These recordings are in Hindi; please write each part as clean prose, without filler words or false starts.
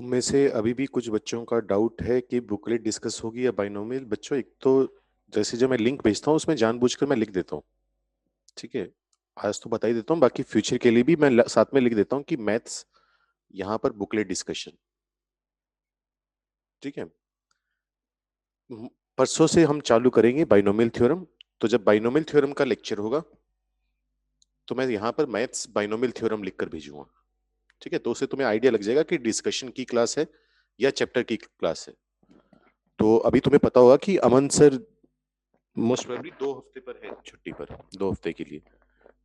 तुम में से अभी भी कुछ बच्चों का डाउट है कि बुकलेट डिस्कस होगी या बाइनोमियल। बच्चों, एक तो जैसे जो मैं लिंक भेजता हूँ उसमें जानबूझकर मैं लिख देता हूँ। ठीक है, आज तो बता ही देता हूँ, बाकी फ्यूचर के लिए भी मैं साथ में लिख देता हूँ कि मैथ्स यहाँ पर बुकलेट डिस्कशन। ठीक है। परसों से हम चालू करेंगे बाइनोमियल थ्योरम। तो जब बाइनोमियल थ्योरम का लेक्चर होगा तो मैं यहाँ पर मैथ्स बाइनोमियल थ्योरम लिखकर भेजूंगा। ठीक है, तो उससे तुम्हें आइडिया लग जाएगा कि डिस्कशन की क्लास है या चैप्टर की क्लास है। तो अभी तुम्हें पता होगा कि अमन सर मोस्ट प्रोबेबली 2 हफ्ते पर है छुट्टी पर, 2 हफ्ते के लिए।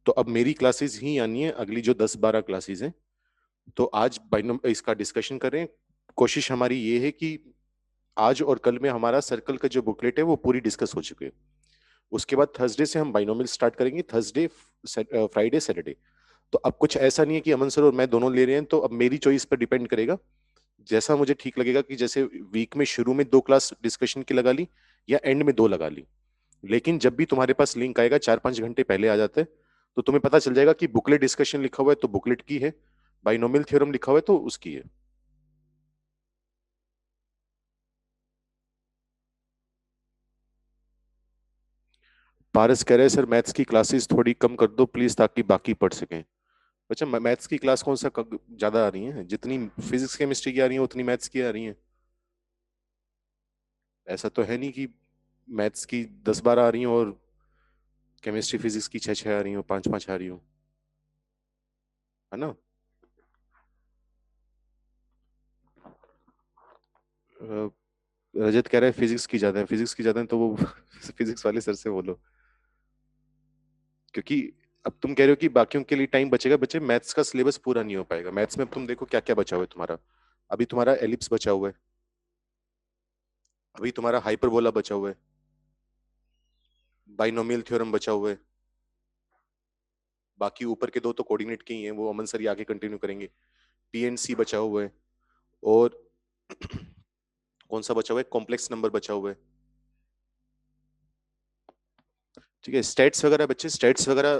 तो अब मेरी क्लासेस ही आनी है अगली जो 10-12 क्लासेस हैं। तो आज बाइनोम इसका डिस्कशन कर रहे हैं। कोशिश हमारी ये है कि आज और कल में हमारा सर्कल का जो बुकलेट है वो पूरी डिस्कस हो चुके हैं। उसके बाद थर्सडे से हम बाइनोमियल स्टार्ट करेंगे, थर्सडे फ्राइडे सैटरडे। तो अब कुछ ऐसा नहीं है कि अमन सर और मैं दोनों ले रहे हैं, तो अब मेरी चॉइस पर डिपेंड करेगा। जैसा मुझे ठीक लगेगा कि जैसे वीक में शुरू में 2 क्लास डिस्कशन की लगा ली या एंड में 2 लगा ली। लेकिन जब भी तुम्हारे पास लिंक आएगा 4-5 घंटे पहले आ जाता है, तो तुम्हें पता चल जाएगा कि बुकलेट डिस्कशन लिखा हुआ है तो बुकलेट की है, बाइनोमियल थ्योरम लिखा हुआ है तो उसकी है। पारस कह रहे हैं सर मैथ्स की क्लासेस थोड़ी कम कर दो प्लीज ताकि बाकी पढ़ सकें। अच्छा, मैथ्स की क्लास कौन सा ज्यादा आ रही है? जितनी फिजिक्स केमिस्ट्री की आ रही है उतनी मैथ्स की आ रही है। ऐसा तो है नहीं कि मैथ्स की 10-12 आ रही हो और केमिस्ट्री फिजिक्स की 6-6 आ रही हो, 5-5 आ रही हो। है ना? अ, रजत कह रहा है फिजिक्स की ज्यादा है, फिजिक्स की ज्यादा है तो वो फिजिक्स वाले सर से बोलो। क्योंकि अब तुम कह रहे हो कि बाकियों के लिए टाइम बचेगा, बच्चे मैथ्स का सिलेबस पूरा नहीं हो पाएगा। मैथ्स में अब तुम देखो क्या क्या बचा हुआ है तुम्हारा। अभी तुम्हारा एलिप्स बचा हुआ है, अभी तुम्हारा हाइपरबोला बचा हुआ है, बाइनोमियल थ्योरम बचा हुआ है। बाकी ऊपर के 2 तो कोऑर्डिनेट के ही हैं, वो अमन सर ही आगे कंटिन्यू करेंगे। पीएनसी बचा हुआ है। और कौन सा बचा हुआ है? कॉम्प्लेक्स नंबर बचा हुआ है। ठीक है, स्टेट्स वगैरह बच्चे, स्टेट्स वगैरह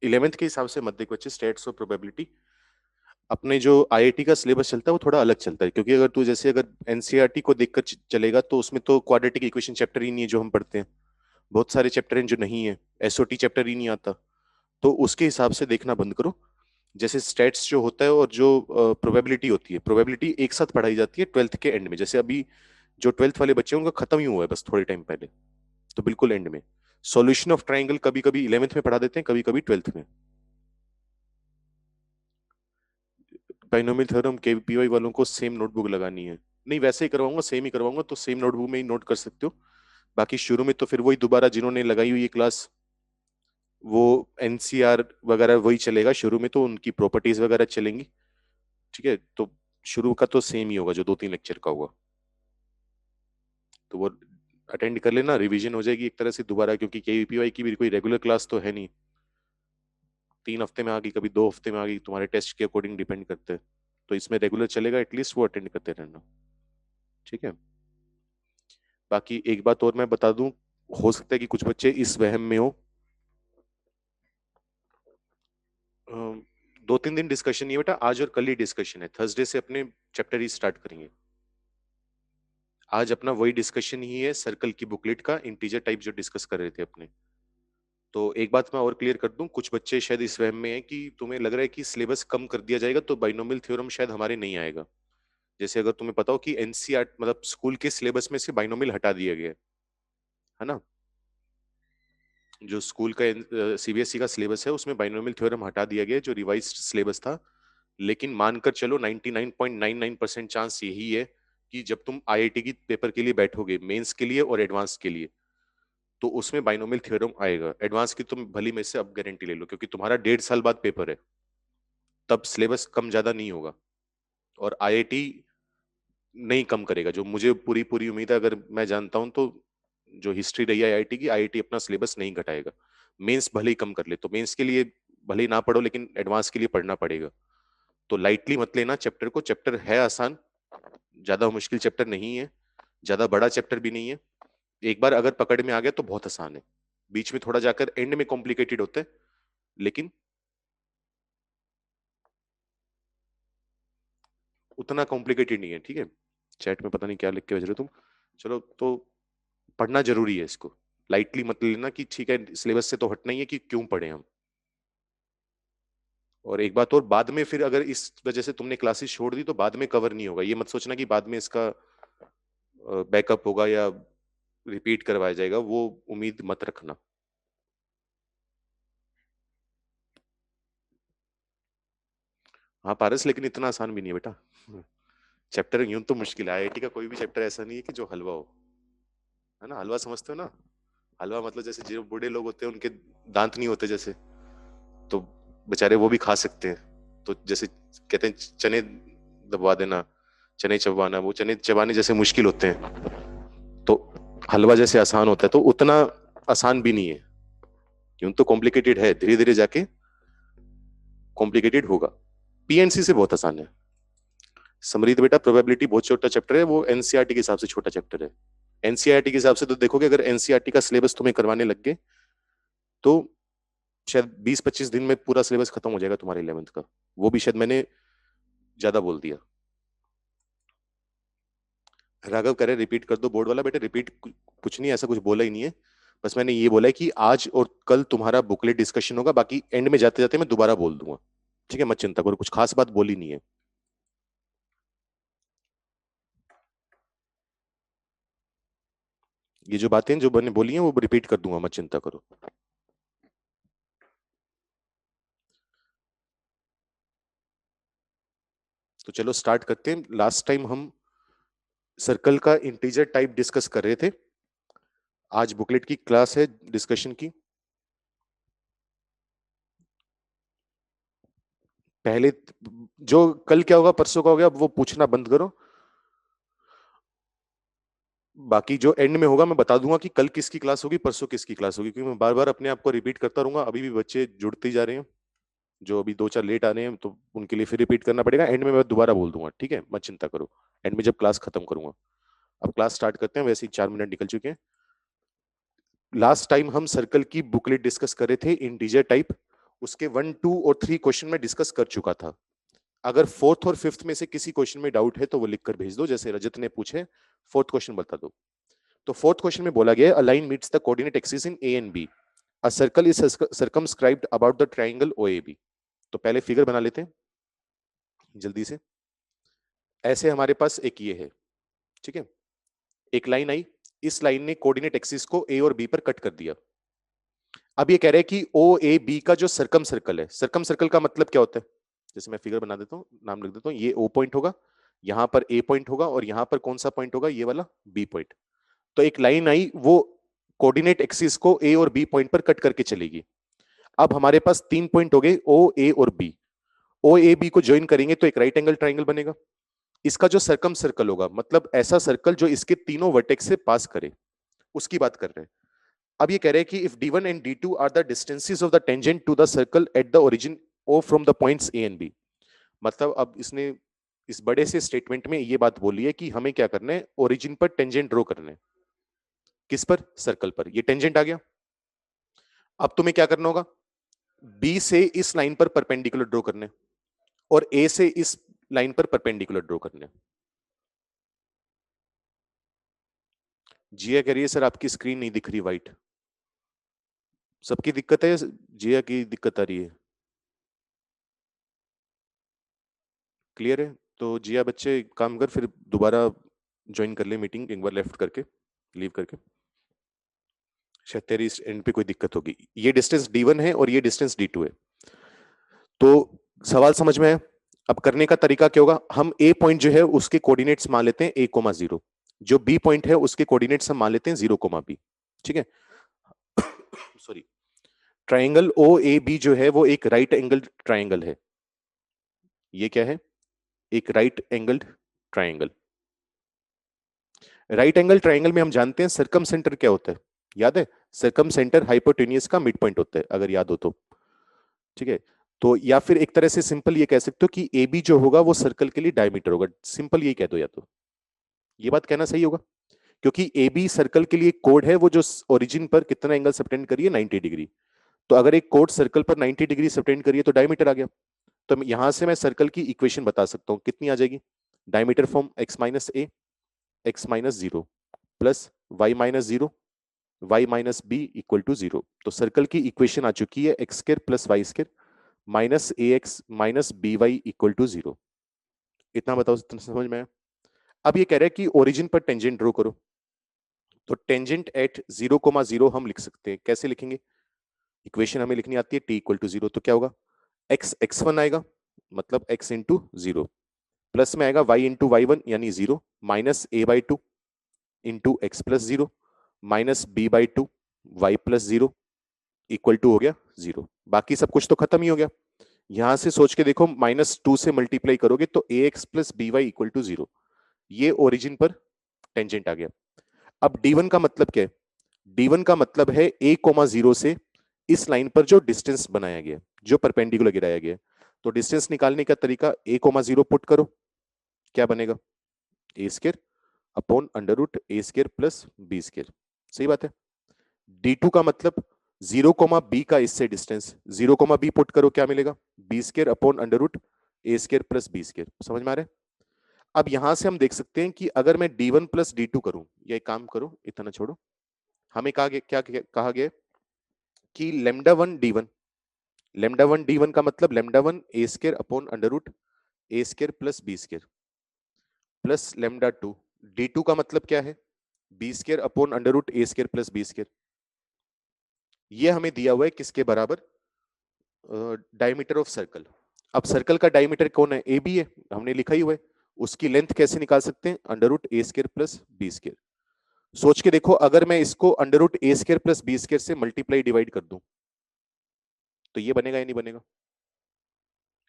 11th के हिसाब से मत देखो बच्चे। स्टेट्स और प्रोबेबिलिटी अपने जो आईआईटी का सिलेबस चलता है वो थोड़ा अलग चलता है। क्योंकि अगर तू जैसे अगर एनसीईआरटी को देखकर चलेगा तो उसमें तो क्वाड्रेटिक इक्वेशन चैप्टर ही नहीं है जो हम पढ़ते हैं। बहुत सारे चैप्टर हैं जो नहीं है, एसओटी चैप्टर ही नहीं आता। तो उसके हिसाब से देखना बंद करो। जैसे स्टेट्स जो होता है और जो प्रोबेबिलिटी होती है, प्रोबेबिलिटी एक साथ पढ़ाई जाती है 12th के एंड में। जैसे अभी जो 12th वाले बच्चे हैं उनका खत्म ही हुआ है बस थोड़े टाइम पहले, तो बिल्कुल एंड में। सॉल्यूशन ऑफ ट्राइंगल कभी कभी 11th में पढ़ा देते हैं, कभी कभी 12th में। बाइनोमियल थ्योरम केपीवाई वालों को सेम नोटबुक लगानी है। नहीं, वैसे ही करवाऊंगा, सेम ही करवाऊंगा, तो सेम नोटबुक में ही नोट कर सकते हो। बाकी शुरू में तो फिर वही दोबारा जिन्होंने लगाई हुई है क्लास, वो एनसीआर वगैरह वही चलेगा। शुरू में तो उनकी प्रॉपर्टीज वगैरह चलेंगी। ठीक है, तो शुरू का तो सेम ही होगा जो 2-3 लेक्चर का होगा। तो वो अटेंड कर लेना, रिवीजन हो जाएगी एक तरह से दोबारा। क्योंकि केपीवाई की भी कोई रेगुलर क्लास तो है नहीं, 3 हफ्ते में आ गई, कभी 2 हफ्ते में आ गई, तुम्हारे टेस्ट के अकॉर्डिंग डिपेंड करते हैं। तो इसमें रेगुलर चलेगा, एटलीस्ट वो अटेंड करते रहना। ठीक है। बाकी एक बात और मैं बता दूं, हो सकता है कि कुछ बच्चे इस वहम में हो। 2-3 दिन डिस्कशन नहीं है बेटा, आज और कल ही डिस्कशन है। थर्सडे से अपने चैप्टर ही स्टार्ट करेंगे। आज अपना वही डिस्कशन ही है सर्कल की बुकलेट का, इंटीजर टाइप जो डिस्कस कर रहे थे अपने। तो एक बात मैं और क्लियर कर दूं, कुछ बच्चे शायद इस वहम में है कि तुम्हें लग रहा है कि सिलेबस कम कर दिया जाएगा तो बाइनोमियल थ्योरम शायद हमारे नहीं आएगा। जैसे अगर तुम्हें पता हो कि एनसीईआर मतलब स्कूल के सिलेबस में से बाइनोमियल हटा दिया गया है ना। जो स्कूल का सीबीएसई का सिलेबस है उसमें बाइनोमियल थ्योरम हटा दिया गया है, जो रिवाइज्ड सिलेबस था। लेकिन मानकर चलो 99.99% चांस यही है कि जब तुम आईआईटी की पेपर के लिए बैठोगे, मेंस के लिए और एडवांस के लिए, तो उसमें बाइनोमियल थ्योरम आएगा। एडवांस की तुम भली में से अब गारंटी ले लो, क्योंकि तुम्हारा 1.5 साल बाद पेपर है, तब सिलेबस कम ज्यादा नहीं होगा। और आईआईटी नहीं कम करेगा, जो मुझे पूरी पूरी उम्मीद है। अगर मैं जानता हूं तो जो हिस्ट्री रही है आईआईटी की, आईआईटी अपना सिलेबस नहीं घटाएगा। मेंस भले ही कम कर ले, तो मेंस के लिए भले ही ना पढ़ो लेकिन एडवांस के लिए पढ़ना पड़ेगा। तो लाइटली मत लेना चैप्टर को। चैप्टर है आसान, ज्यादा मुश्किल चैप्टर नहीं है, ज्यादा बड़ा चैप्टर भी नहीं है। एक बार अगर पकड़ में आ गया तो बहुत आसान है। बीच में थोड़ा जाकर एंड में कॉम्प्लिकेटेड होता है, लेकिन उतना कॉम्प्लिकेटेड नहीं है, ठीक है। चैट में पता नहीं क्या लिख के भेज रहे हो तुम। चलो, तो पढ़ना जरूरी है इसको, लाइटली मत लेना कि ठीक है सिलेबस से तो हटना ही है कि क्यों पढ़े हम। और एक बात और, बाद में फिर अगर इस वजह से तुमने क्लासेस छोड़ दी तो बाद में कवर नहीं होगा, ये मत सोचना कि बाद में इसका बैकअप होगा या रिपीट करवाया जाएगा, वो उम्मीद मत रखना। हाँ पारस, लेकिन इतना आसान भी नहीं है बेटा। चैप्टर यूं तो मुश्किल है, आईआईटी का कोई भी चैप्टर ऐसा नहीं है कि जो हलवा हो, है ना। हलवा समझते हो ना, हलवा मतलब जैसे जो बूढ़े लोग होते हैं उनके दांत नहीं होते जैसे, तो बेचारे वो भी खा सकते हैं। तो जैसे कहते हैं चने दबवा देना, चने चबवाना, वो चने चबाने जैसे मुश्किल होते हैं, तो हलवा जैसे आसान होता है, तो उतना आसान भी नहीं है। यूं तो कॉम्प्लिकेटेड है, धीरे धीरे जाके कॉम्प्लिकेटेड होगा। पीएनसी से बहुत आसान है। समरीत बेटा, प्रोबेबिलिटी बहुत छोटा चैप्टर है, वो एनसीईआरटी के हिसाब से छोटा चैप्टर है। एनसीईआरटी के हिसाब से तो देखोगे, अगर एनसीईआरटी का सिलेबस तुम्हें करवाने लग गए तो शायद 20-25 दिन में पूरा सिलेबस खत्म हो जाएगा तुम्हारे 11th का। वो भी शायद मैंने ज्यादा बोल दिया। राघव कह रहे रिपीट कर दो बोर्ड वाला। बेटे रिपीट कुछ नहीं, ऐसा कुछ बोला ही नहीं है। बस मैंने ये बोला है कि आज और कल तुम्हारा बुकलेट डिस्कशन होगा, बाकी एंड में जाते जाते मैं दोबारा बोल दूंगा, ठीक है। मत चिंता करो, कुछ खास बात बोली नहीं है। ये जो बातें जो मैंने बोली हैं वो रिपीट कर दूंगा, मत चिंता करो। तो चलो स्टार्ट करते हैं। लास्ट टाइम हम सर्कल का इंटीजर टाइप डिस्कस कर रहे थे। आज बुकलेट की क्लास है डिस्कशन की। पहले जो कल क्या होगा परसों का हो गया, वो पूछना बंद करो। बाकी जो एंड में होगा मैं बता दूंगा कि कल किसकी क्लास होगी, परसों किसकी क्लास होगी, क्योंकि मैं बार बार अपने आप को रिपीट करता रहूंगा। अभी भी बच्चे जुड़ते ही जा रहे हैं, जो अभी 2-4 लेट आ रहे हैं, तो उनके लिए फिर रिपीट करना पड़ेगा। एंड में मैं दोबारा बोल दूंगा, ठीक है, मत चिंता करो। एंड में जब क्लास खत्म करूंगा। अब क्लास स्टार्ट करते हैं, वैसे ही 4 मिनट निकल चुके हैं। लास्ट टाइम हम सर्कल की बुकलेट डिस्कस कर रहे थे, इंटीजर टाइप। उसके 1, 2 और 3 क्वेश्चन में डिस्कस कर चुका था। अगर फोर्थ और फिफ्थ में से किसी क्वेश्चन में डाउट है तो वो लिखकर भेज दो, जैसे रजत ने पूछे फोर्थ क्वेश्चन बता दो। तो फोर्थ क्वेश्चन में बोला गया, a line meets the coordinate axis in A and B, a circle is circumscribed about the triangle OAB. तो पहले फिगर बना लेते हैं जल्दी से। ऐसे हमारे पास एक ये है, ठीक है। एक लाइन आई, इस लाइन ने कोऑर्डिनेट एक्सिस को ए और बी पर कट कर दिया। अब ये कह रहे हैं कि ओ ए बी का जो सर्कम सर्कल है, सर्कम सर्कल का मतलब क्या होता है। जैसे मैं फिगर बना देता हूँ, नाम लिख देता हूँ, ये ओ पॉइंट होगा, यहां पर ए पॉइंट होगा, और यहां पर कौन सा पॉइंट होगा, ये वाला बी पॉइंट। तो एक लाइन आई, वो कोऑर्डिनेट एक्सिस को ए और बी पॉइंट पर कट करके चलेगी। अब हमारे पास 3 पॉइंट हो गए, ओ ए और बी। ओ ए बी को ज्वाइन करेंगे तो एक राइट एंगल ट्राइंगल बनेगा। इसका जो सर्कम सर्कल होगा, मतलब ऐसा सर्कल जो इसके तीनों वर्टेक्स से पास करे, उसकी बात कर रहे हैं। अब ये कह रहे हैं कि if d1 and d2 are the distances of the tangent to the circle at the origin O from the points A and B. मतलब अब इसने इस बड़े से स्टेटमेंट में ये बात बोली है कि हमें क्या करना है, ओरिजिन पर टेंजेंट ड्रॉ करना है। किस पर, सर्कल पर। ये टेंजेंट आ गया। अब तुम्हें क्या करना होगा, बी से इस लाइन पर परपेंडिकुलर ड्रॉ करने, और ए से इस लाइन पर परपेंडिकुलर ड्रॉ करने। जिया कह रही है सर आपकी स्क्रीन नहीं दिख रही वाइट। सबकी दिक्कत है, जिया की दिक्कत आ रही है। क्लियर है। तो जिया बच्चे काम कर, फिर दोबारा ज्वाइन कर ले मीटिंग एक बार, लेफ्ट करके, लीव करके। शायद तेरी इस एंड पे कोई दिक्कत होगी। ये डिस्टेंस d1 है और ये डिस्टेंस d2 है। तो सवाल समझ में है। अब करने का तरीका क्या होगा, हम ए पॉइंट जो है उसके कोऑर्डिनेट्स मान लेते हैं a,0, जो बी पॉइंट है उसके कोऑर्डिनेट्स हम मान लेते हैं 0,b। ठीक है। Sorry. Triangle O A B जो है वो एक राइट एंगल ट्राइंगल है। ये क्या है, एक right angled triangle. Right angle triangle में हम जानते हैं सर्कम सेंटर क्या होता है, याद है। सर्कम सेंटर हाइपोटेनियस का मिड पॉइंट होता है, अगर याद हो तो। ठीक है। तो या फिर एक तरह से सिंपल ये कह सकते हो कि ए बी जो होगा वो सर्कल के लिए डायमीटर होगा, सिंपल ये कह दो। या तो ये बात कहना सही होगा, क्योंकि ए बी सर्कल के लिए एक कोड है, वो जो ओरिजिन पर कितना एंगल सबटेंड करिए, 90 डिग्री। तो अगर एक कोड सर्कल पर 90 डिग्री सबटेंड करिए तो डायमीटर आ गया। तो यहां से मैं सर्कल की इक्वेशन बता सकता हूं, कितनी आ जाएगी, diameter form x minus a, x minus zero plus y minus zero, y minus b equal to zero. तो सर्कल की इक्वेशन आ चुकी है x square plus Y square minus a x minus b Y equal to zero. इतना बताओ समझ में आया? अब ये कह रहा है कि ओरिजिन पर टेंजेंट ड्रॉ करो। तो टेंजेंट एट 0,0 हम लिख सकते हैं। कैसे लिखेंगे? इक्वेशन हमें लिखनी आती है t इक्वल टू जीरो। तो क्या होगा? x x1 आएगा, मतलब x इंटू जीरो, प्लस में आएगा y इंटू वाई वन यानी zero, minus a by two into x plus zero minus b by two y plus zero equal to हो गया जीरो। बाकी सब कुछ तो खत्म ही हो गया। यहां से सोच के देखो, -2 से मल्टीप्लाई करोगे तो A X plus B Y equal to zero. ये ओरिजिन पर टेंजेंट आ गया। अब D1 का मतलब क्या है? D1 का मतलब है a कोमा जीरो से इस लाइन पर जो डिस्टेंस बनाया गया, जो परपेंडिकुलर गिराया गया। तो डिस्टेंस निकालने का तरीका, a कोमा जीरो पुट करो, क्या बनेगा? ए square upon under root A square plus B square. सही बात है। D2 का मतलब 0,b का इससे डिस्टेंस, 0,b पुट करो, क्या मिलेगा? B square upon under root A square plus B square. समझ में आ रहा है? अब यहां से हम देख सकते हैं कि अगर मैं D1 प्लस D2 करूं, या एक काम करो, इतना छोड़ो, हमें कहा गया, क्या कहा गया कि लेमडा वन डी वन का मतलब lambda one A square upon under root A square plus B square plus lambda two D2 का मतलब क्या है? B square upon under root A square plus B square. ये हमें दिया हुआ है किसके बराबर? Diameter of circle. अब सर्कल का डायमीटर कौन है? ए बी है, हमने लिखा ही हुआ है। उसकी लेंथ कैसे निकाल सकते हैं? Under root A square plus B square. सोच के देखो, अगर मैं इसको under root A square plus B square से मल्टीप्लाई डिवाइड कर दूं तो ये बनेगा या नहीं बनेगा?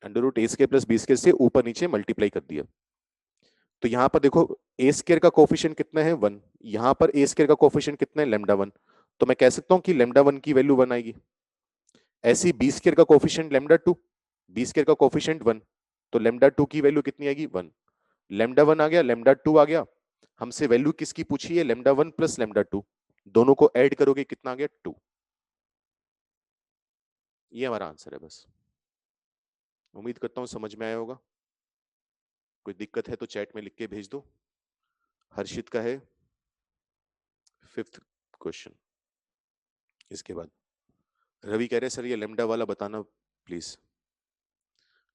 Under root A square plus B square से ऊपर नीचे मल्टीप्लाई कर दिया। तो यहां पर देखो, ए स्क्र का कोफिशिएंट कितना है? वन। यहां पर ए स्क्र का कोफिशिएंट कितना है? Lambda one. तो मैं कह सकता हूं कि लेमडा वन की वैल्यू वन आएगी। ऐसी बी स्क्र का coefficient lambda two, b square का कोफिशिएंट वन, तो लेमडा टू की वैल्यू कितनी आएगी? वन। लेमडा वन आ गया, लेमडा टू आ गया। हमसे वैल्यू किसकी पूछी है? Lambda one plus lambda to. दोनों को ऐड करोगे कितना आ गया? टू। ये हमारा आंसर है। बस उम्मीद करता हूं समझ में आया होगा। कोई दिक्कत है तो चैट में लिख के भेज दो। हर्षित का है 5th क्वेश्चन। इसके बाद रवि कह रहे सर ये लेमडा वाला बताना प्लीज।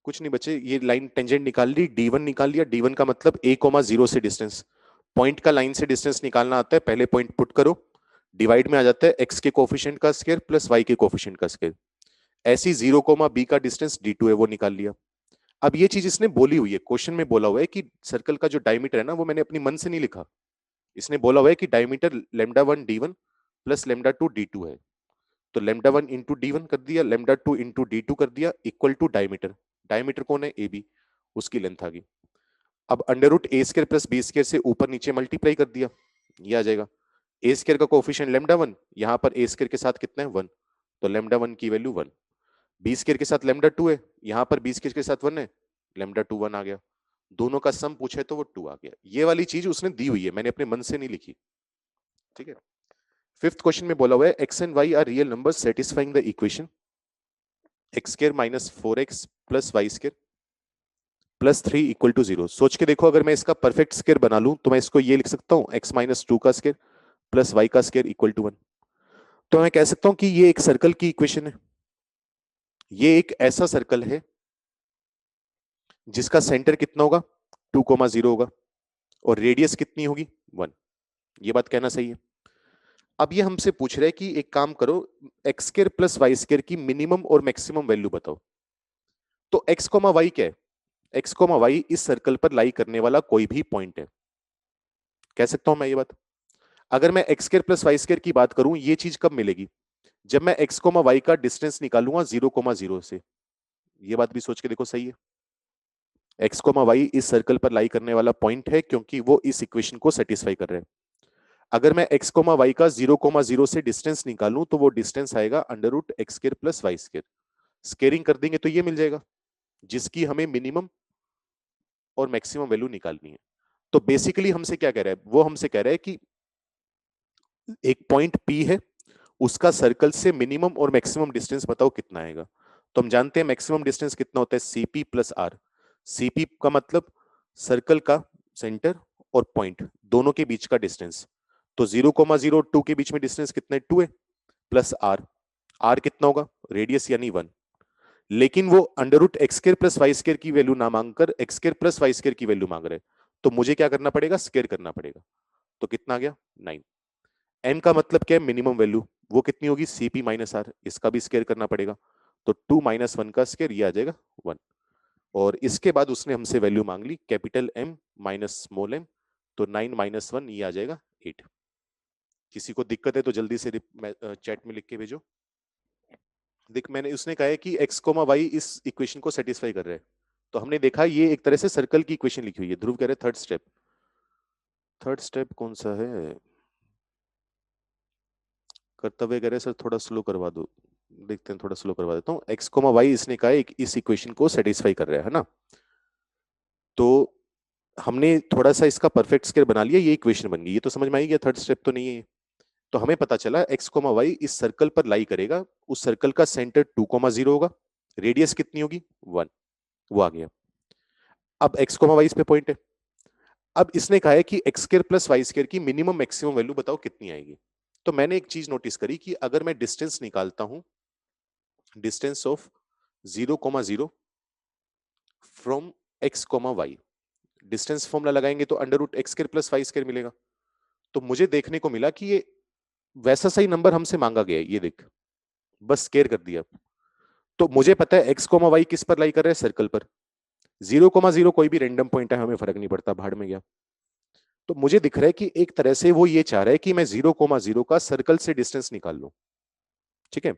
कुछ नहीं बच्चे, ये लाइन टेंजेंट निकाल ली, D1 निकाल लिया। D1 का मतलब a कोमा जीरो से डिस्टेंस, पॉइंट का लाइन से डिस्टेंस निकालना आता है। पहले पॉइंट पुट करो, डिवाइड में आ जाता है x के कोफिशिएंट का स्क्वायर प्लस y के कोफिशिएंट का स्क्वायर। ऐसी 0,b का डिस्टेंस D2 है, वो निकाल लिया। अब ये चीज इसने बोली हुई है, क्वेश्चन में बोला हुआ है कि सर्कल का जो डायमीटर है ना, वो मैंने अपनी मन से नहीं लिखा। इसने बोला हुआ है कि diameter lambda one D1 plus lambda two D2 है। तो लेमडा वन इंटू D1 कर दिया, लेमडा टू इंटू D2 कर दिया, इक्वल टू डायमीटर। डायमीटर कौन है? AB, उसकी लेंथ आ गई। अब under root A square plus B square से ऊपर नीचे मल्टीप्लाई कर दिया, ये आ जाएगा। ए स्क्र का कोफिशिएंट लेमडा वन, यहाँ पर ए स्क्र के साथ कितना है? वन, तो लेमडा वन की वैल्यू वन। बी स्क्र के साथ लेमडा टू है, यहाँ पर बी स्क्र के साथ वन है, लेमडा टू वन आ गया। दोनों का सम पूछे तो वो टू आ गया। ये वाली चीज उसने दी हुई है, मैंने अपने मन से नहीं लिखी। ठीक है। 5th क्वेश्चन में बोला हुआ है x and y are real numbers satisfying the equation x square minus four x plus Y square plus three equal to zero. सोच के देखो, अगर मैं इसका परफेक्ट स्क्वायर बना लूं तो मैं इसको ये लिख सकता हूं एक्स माइनस टू का स्क्वायर प्लस वाई का स्क्वायर इक्वल टू वन। तो मैं कह सकता हूं कि ये एक सर्कल की इक्वेशन है। ये एक ऐसा सर्कल है जिसका सेंटर कितना होगा? 2,0 होगा, और रेडियस कितनी होगी? वन। ये बात कहना सही है। अब ये हमसे पूछ रहे हैं कि एक काम करो, x square plus y square की मिनिमम और मैक्सिमम वैल्यू बताओ। तो एक्स कोमा वाई क्या है? एक्स कोमा वाई इस सर्कल पर लाई करने वाला कोई भी पॉइंट है। कह सकता हूं मैं ये बात। अगर मैं x square plus y square की बात करूं, ये चीज कब मिलेगी? जब मैं एक्स कोमा वाई का डिस्टेंस निकालूंगा 0,0 से। ये बात भी सोच के देखो, सही है। एक्स कोमा वाई इस सर्कल पर लाई करने वाला पॉइंट है, क्योंकि वो इस इक्वेशन को सेटिस्फाई कर रहे हैं। अगर मैं एक्स कोमा वाई का 0,0 से डिस्टेंस निकालूं तो वो डिस्टेंस आएगा under root x square plus y square. Squaring कर देंगे तो ये मिल जाएगा, जिसकी हमें मिनिमम और मैक्सिमम वैल्यू निकालनी है। तो बेसिकली हमसे क्या कह रहा है? वो हमसे कह रहा है कि एक पॉइंट P है, उसका सर्कल से मिनिमम और मैक्सिमम डिस्टेंस बताओ कितना आएगा। तो हम जानते हैं मैक्सिमम डिस्टेंस कितना होता है? CP plus R। CP का मतलब सर्कल का सेंटर और पॉइंट दोनों के बीच का डिस्टेंस। तो 0,02 के बीच में डिस्टेंस कितना है, 2 है, प्लस आर। आर कितना होगा, रेडियस यानी 1। लेकिन वो under root x square plus Y square की वैल्यू ना मांगकर X square plus Y square की वैल्यू मांग रहे, तो मुझे क्या करना पड़ेगा, स्क्वायर करना पड़ेगा। तो कितना आ गया, 9। एन का मतलब क्या है, मिनिमम वैल्यू, वो कितनी होगी, सीपी माइनस आर, इसका भी स्क्वायर करना पड़ेगा। तो 2 माइनस 1 का स्क्वायर, ये आ जाएगा 1। और इसके बाद उसने हमसे वैल्यू मांग ली capital M minus small M, तो 9 माइनस 1 ये आ जाएगा 8। किसी को दिक्कत है तो जल्दी से चैट में लिख के भेजो। देख, मैंने उसने कहा है कि एक्स कोमा वाई इस इक्वेशन को सेटिस्फाई कर रहा है। तो हमने देखा ये एक तरह से सर्कल की इक्वेशन लिखी हुई है। ध्रुव कह रहे थर्ड स्टेप, थर्ड स्टेप कौन सा है, कर्तव्य कह रहे सर थोड़ा स्लो करवा दो। देखते हैं, थोड़ा स्लो करवा देता हूँ। एक्स कोमा वाई इसने कहा है इस इक्वेशन को सेटिस्फाई कर रहा है ना। तो हमने थोड़ा सा इसका परफेक्ट स्क्वायर बना लिया, ये इक्वेशन बन गई। ये तो समझ में आई गया, थर्ड स्टेप तो नहीं है। तो हमें पता चला एक्स कोमा वाई इस सर्कल पर लाई करेगा, उस सर्कल का सेंटर 2,0 होगा, रेडियस कितनी होगी 1, वो आ गया। अब एक्स कोमा वाई इस पे पॉइंट है। अब इसने कहा है कि x square plus Y square की मिनिमम मैक्सिमम वैल्यू बताओ कितनी आएगी। तो मैंने एक चीज नोटिस करी कि अगर मैं डिस्टेंस निकालता हूं, distance of 0,0 from x comma y, distance formula लगाएंगे तो under root x square plus Y square मिलेगा। तो मुझे देखने को मिला कि ये वैसा सही नंबर हमसे मांगा गया है, ये देख, बस स्केयर कर दिया। तो मुझे पता है एक्स कोमा वाई किस पर लाई कर रहे हैं, सर्कल पर। 0,0 कोई भी रैंडम पॉइंट है, हमें फर्क नहीं पड़ता, भाड़ में गया। तो मुझे दिख रहा है कि एक तरह से वो ये चाह रहा है कि मैं 0,0 का सर्कल से डिस्टेंस निकाल लूं। ठीक है।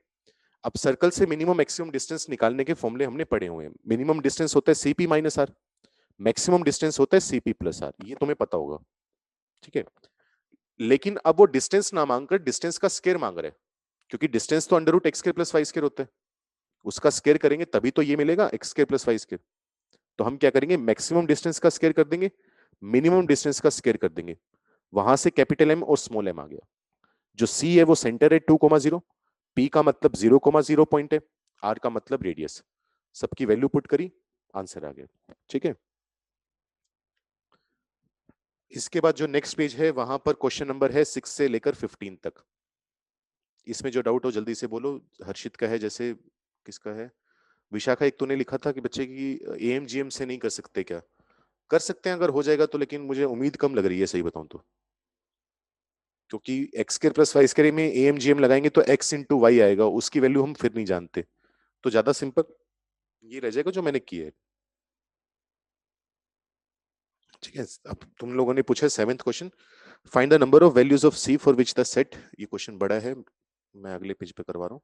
अब सर्कल से मिनिमम मैक्सिमम डिस्टेंस निकालने के फॉर्मूले हमने पढ़े हुए हैं। मिनिमम डिस्टेंस होता है CP minus r, maximum distance होता है सीपी प्लस आर, ये तुम्हें पता होगा। ठीक है। लेकिन अब वो डिस्टेंस ना मांगकर डिस्टेंस का स्क्वायर मांग रहे हैं, क्योंकि डिस्टेंस तो under root x square plus y square होता है। उसका स्क्वायर करेंगे तभी तो ये मिलेगा x square plus y square. तो हम क्या करेंगे, मैक्सिमम डिस्टेंस का स्क्वायर कर देंगे, मिनिमम डिस्टेंस का स्क्वायर कर देंगे। वहां से कैपिटल एम और स्मॉल एम आ गया। जो सी है वो सेंटर है 2,0, पी का मतलब 0,0 पॉइंट है, आर का मतलब रेडियस। सबकी वैल्यू पुट करी, आंसर आ गया। ठीक है। इसके बाद जो नेक्स्ट पेज है वहां पर क्वेश्चन नंबर है 6 से लेकर 15 तक। इसमें जो डाउट हो जल्दी से बोलो। हर्षित का है जैसे, किसका है, विशाखा, एक तूने लिखा था कि बच्चे की एएमजीएम से नहीं कर सकते क्या। कर सकते हैं अगर हो जाएगा तो, लेकिन मुझे उम्मीद कम लग रही है सही बताऊं तो। क्योंकि x square plus y square में एएमजीएम लगाएंगे तो एक्स इंटू वाई आएगा, उसकी वैल्यू हम फिर नहीं जानते। तो ज्यादा सिंपल ये रह जाएगा जो मैंने किया है। ठीक है। अब तुम लोगों ने पूछा 7th question, find the number of values of c for which the set, ये क्वेश्चन बड़ा है, मैं अगले पेज पे करवा रहा हूँ।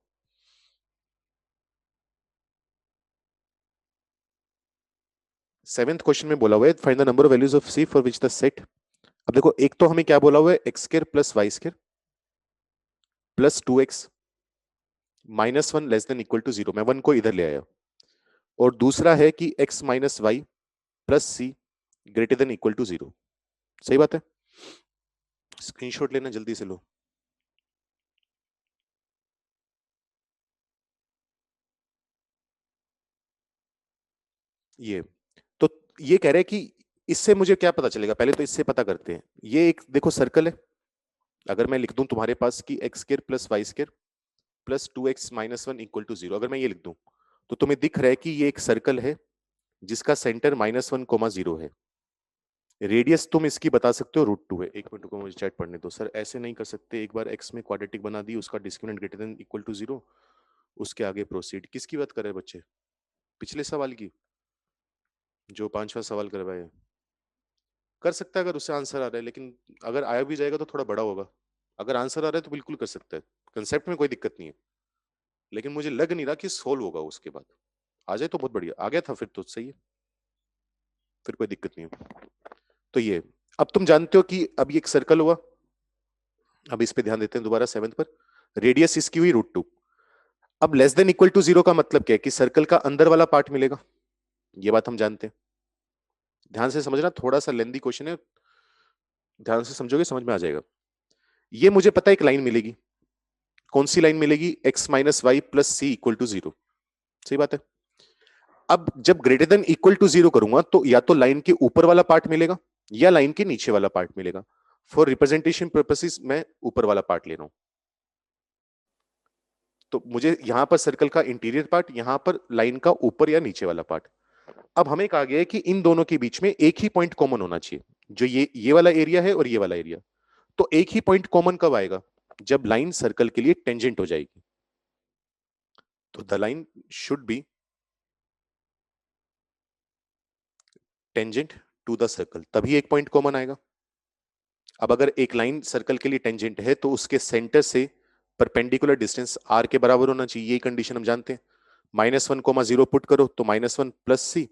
7th क्वेश्चन में बोला हुआ है find the number of values of c for which the set. अब देखो, एक तो हमें क्या बोला हुआ है, x square plus y square plus 2x minus 1 less than equal to 0, मैं 1 को इधर ले आया। और दूसरा है कि x minus y plus c greater than equal to 0। सही बात है। स्क्रीनशॉट लेना जल्दी से लो। ये तो ये कह रहे हैं कि इससे मुझे क्या पता चलेगा, पहले तो इससे पता करते हैं। ये एक देखो सर्कल है, अगर मैं लिख दूं तुम्हारे पास कि x square plus Y square plus 2x minus 1 equal to 0, अगर मैं ये लिख दूं तो तुम्हें दिख रहा है कि ये एक सर्कल है जिसका सेंटर -1,0 है। रेडियस तुम इसकी बता सकते हो √2 है। एक मिनट को मुझे चैट पढ़ने दो सर, ऐसे नहीं कर सकते। एक बार एक्स में क्वाड्रेटिक बना दी, उसका discriminant greater than equal to 0, उसके आगे प्रोसीड। किसकी बात कर रहे हैं बच्चे, पिछले सवाल की, जो 5वां सवाल करवाए। कर सकता है अगर उससे आंसर आ रहा है, लेकिन अगर आया भी जाएगा तो थोड़ा बड़ा होगा। अगर आंसर आ रहा है तो बिल्कुल कर सकता है, कंसेप्ट में कोई दिक्कत नहीं है। लेकिन मुझे लग नहीं रहा कि सोल्व होगा उसके बाद। आ जाए तो बहुत बढ़िया, आ गया था फिर तो सही है, फिर कोई दिक्कत नहीं है। तो ये, अब तुम जानते हो कि अब ये एक सर्कल हुआ। अब इस पे ध्यान देते हैं दोबारा 7th पर। रेडियस इसकी हुई √2। अब लेस देन इक्वल टू 0 का मतलब क्या है, कि सर्कल का अंदर वाला पार्ट मिलेगा, ये बात हम जानते हैं। ध्यान से समझना, थोड़ा सा लेंदी क्वेश्चन है, ध्यान से समझोगे समझ में आ जाएगा। ये मुझे पता है एक लाइन मिलेगी। कौन सी लाइन मिलेगी, x minus y plus c equal to 0। सही बात है। अब जब greater than equal to zero करूंगा तो या तो लाइन के ऊपर वाला पार्ट मिलेगा या लाइन के नीचे वाला पार्ट मिलेगा। फॉर रिप्रेजेंटेशन पर्पसेस मैं ऊपर वाला पार्ट ले रहा हूं। तो मुझे यहां पर सर्कल का इंटीरियर पार्ट, यहां पर लाइन का ऊपर या नीचे वाला पार्ट। अब हमें कहा गया है कि इन दोनों के बीच में एक ही पॉइंट कॉमन होना चाहिए, जो ये वाला एरिया है और ये वाला एरिया। तो एक ही पॉइंट कॉमन कब आएगा? जब लाइन सर्कल के लिए टेंजेंट हो जाएगी। तो the line should be tangent to the circle, तभी एक पॉइंट कॉमन आएगा। अब अगर एक लाइन सर्कल के लिए टेंजेंट है तो उसके सेंटर से परपेंडिकुलर डिस्टेंस आर के बराबर होना चाहिए, यही कंडीशन हम जानते हैं। -1, 0 पुट करो तो -1 प्लस सी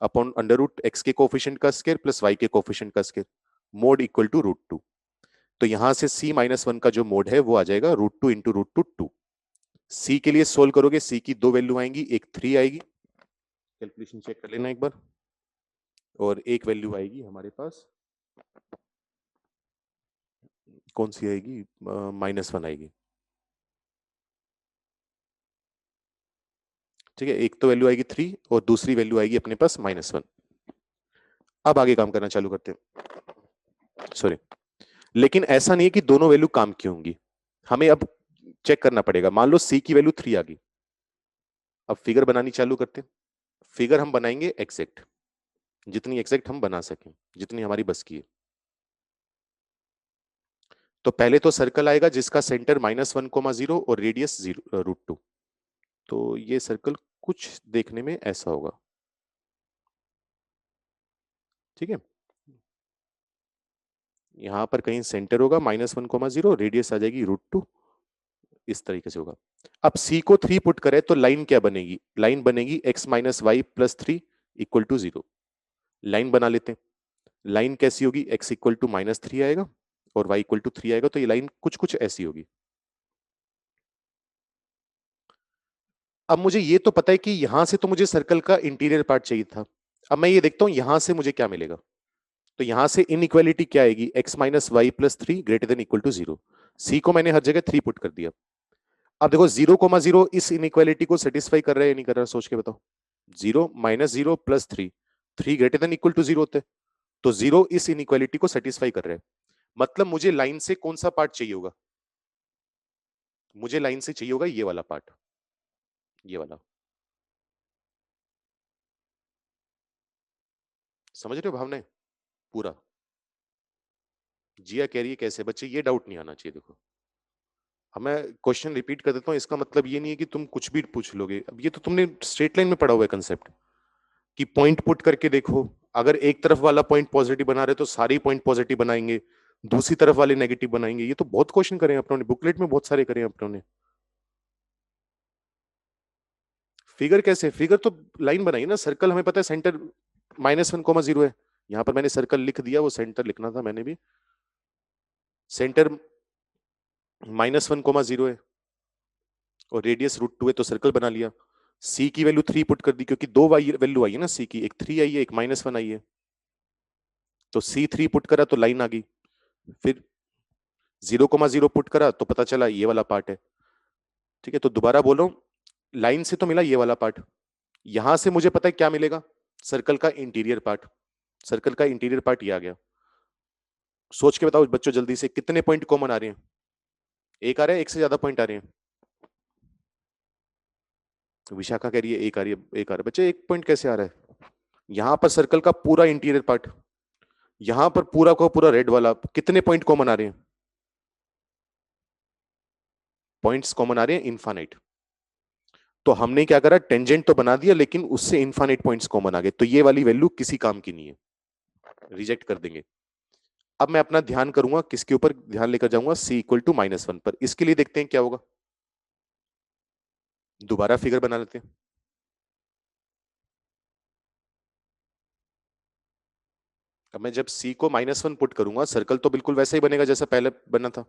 अपॉन अंडर रूट एक्स के कोफिशिएंट का स्क्वायर प्लस वाई के कोफिशिएंट का स्क्वायर, मोड इक्वल टू √2। तो यहां से c-1 का जो मोड है वो आ जाएगा √2 इंटू √2 2। सी के लिए सोल्व करोगे, सी की दो वैल्यू आएंगी, एक 3 आएगी, कैलकुलेशन चेक कर लेना एक बार, और एक वैल्यू आएगी हमारे पास, कौन सी आएगी, -1 आएगी। ठीक है, एक तो वैल्यू आएगी 3 और दूसरी वैल्यू आएगी अपने पास -1। अब आगे काम करना चालू करते हैं, सॉरी। लेकिन ऐसा नहीं है कि दोनों वैल्यू काम की होंगी, हमें अब चेक करना पड़ेगा। मान लो सी की वैल्यू 3 आ गई, अब फिगर बनानी चालू करते हैं। फिगर हम बनाएंगे एग्जैक्ट, जितनी एग्जैक्ट हम बना सकें, जितनी हमारी बस की है। तो पहले तो सर्कल आएगा जिसका सेंटर -1, 0 और रेडियस √2। तो ये सर्कल कुछ देखने में ऐसा होगा, ठीक है। यहां पर कहीं सेंटर होगा -1, 0, रेडियस आ जाएगी √2, इस तरीके से होगा। अब सी को 3 पुट करें तो लाइन क्या बनेगी? लाइन बनेगी x-y+3 = 0। लाइन बना लेते हैं। लाइन कैसी होगी? x = -3 आएगा और y = 3 आएगा, तो ये लाइन कुछ कुछ ऐसी होगी। अब मुझे ये तो पता है कि यहां से तो मुझे सर्कल का इंटीरियर पार्ट चाहिए था। अब मैं ये देखता हूं यहां से मुझे क्या मिलेगा। तो यहां से इनइक्वालिटी क्या आएगी? x-y+3 > 0। सी को मैंने हर जगह 3 पुट कर दिया। अब देखो 0,0 इस इनइक्वालिटी को सेटिस्फाई कर रहा है या नहीं कर रहा, सोच के बताओ। 0 -0 + 3, 3 > 0 होते हैं, तो 0 इस इनइक्वालिटी को सेटिस्फाई कर रहा है। मतलब मुझे लाइन से कौन सा पार्ट चाहिए होगा? मुझे लाइन से चाहिए होगा ये वाला पार्ट, ये वाला। समझ रहे हो भावना? पूरा जिया कह रही है कैसे बच्चे, ये डाउट नहीं आना चाहिए। देखो, अब मैं क्वेश्चन रिपीट कर देता हूँ, इसका मतलब ये नहीं है कि तुम कुछ भी पूछ लोगे। अब ये तो तुमने स्ट्रेट लाइन में पढ़ा हुआ है कंसेप्ट, कि पॉइंट पुट करके देखो। अगर एक तरफ वाला पॉइंट पॉजिटिव बना रहे तो सारे पॉइंट पॉजिटिव बनाएंगे, दूसरी तरफ वाले नेगेटिव बनाएंगे। ये तो बहुत क्वेश्चन करे हैं अपनों ने, बुकलेट में बहुत सारे करे हैं अपनों ने। फिगर कैसे? फिगर तो लाइन बनाई ना, सर्कल हमें पता है सेंटर -1, 0 है। यहां पर मैंने सर्कल लिख दिया, वो सेंटर लिखना था मैंने भी। सेंटर -1, 0 है और रेडियस √2 है, तो सर्कल बना लिया। सी की वैल्यू 3 पुट कर दी, क्योंकि दो वैल्यू आई है ना सी की, एक 3 आई है, एक -1 आई है। तो C3 पुट करा तो लाइन आ गई। फिर 0,0 पुट करा तो पता चला ये वाला पार्ट है। ठीक है, तो दोबारा बोल रहा हूं, लाइन से तो मिला ये वाला पार्ट, यहां से मुझे पता है क्या मिलेगा? सर्कल का इंटीरियर पार्ट। सर्कल का इंटीरियर पार्ट ये आ गया। सोच के बताओ बच्चों जल्दी से, कितने पॉइंट कॉमन आ रहे हैं? एक आ रहा है, एक से ज्यादा पॉइंट आ रहे हैं? विशाखा कह रही है एक आ रही है, एक आ रहा है। बच्चे एक पॉइंट कैसे आ रहा है? यहां पर सर्कल का पूरा इंटीरियर पार्ट, यहां पर पूरा का पूरा रेड वाला, कितने पॉइंट कॉमन आ रहे हैं? पॉइंट्स कॉमन आ रहे हैं इनफाइनाइट। तो हमने क्या करा, टेंजेंट तो बना दिया लेकिन उससे इनफाइनाइट पॉइंट्स कॉमन आ गए, तो ये वाली वैल्यू किसी काम की नहीं है, रिजेक्ट कर देंगे। अब मैं अपना ध्यान करूंगा किसके ऊपर, ध्यान लेकर जाऊंगा C = -1 पर। इसके लिए देखते हैं क्या होगा, दोबारा फिगर बना लेते हैं। अब मैं जब C को -1 पुट करूंगा, सर्कल तो बिल्कुल वैसा ही बनेगा जैसा पहले बना था।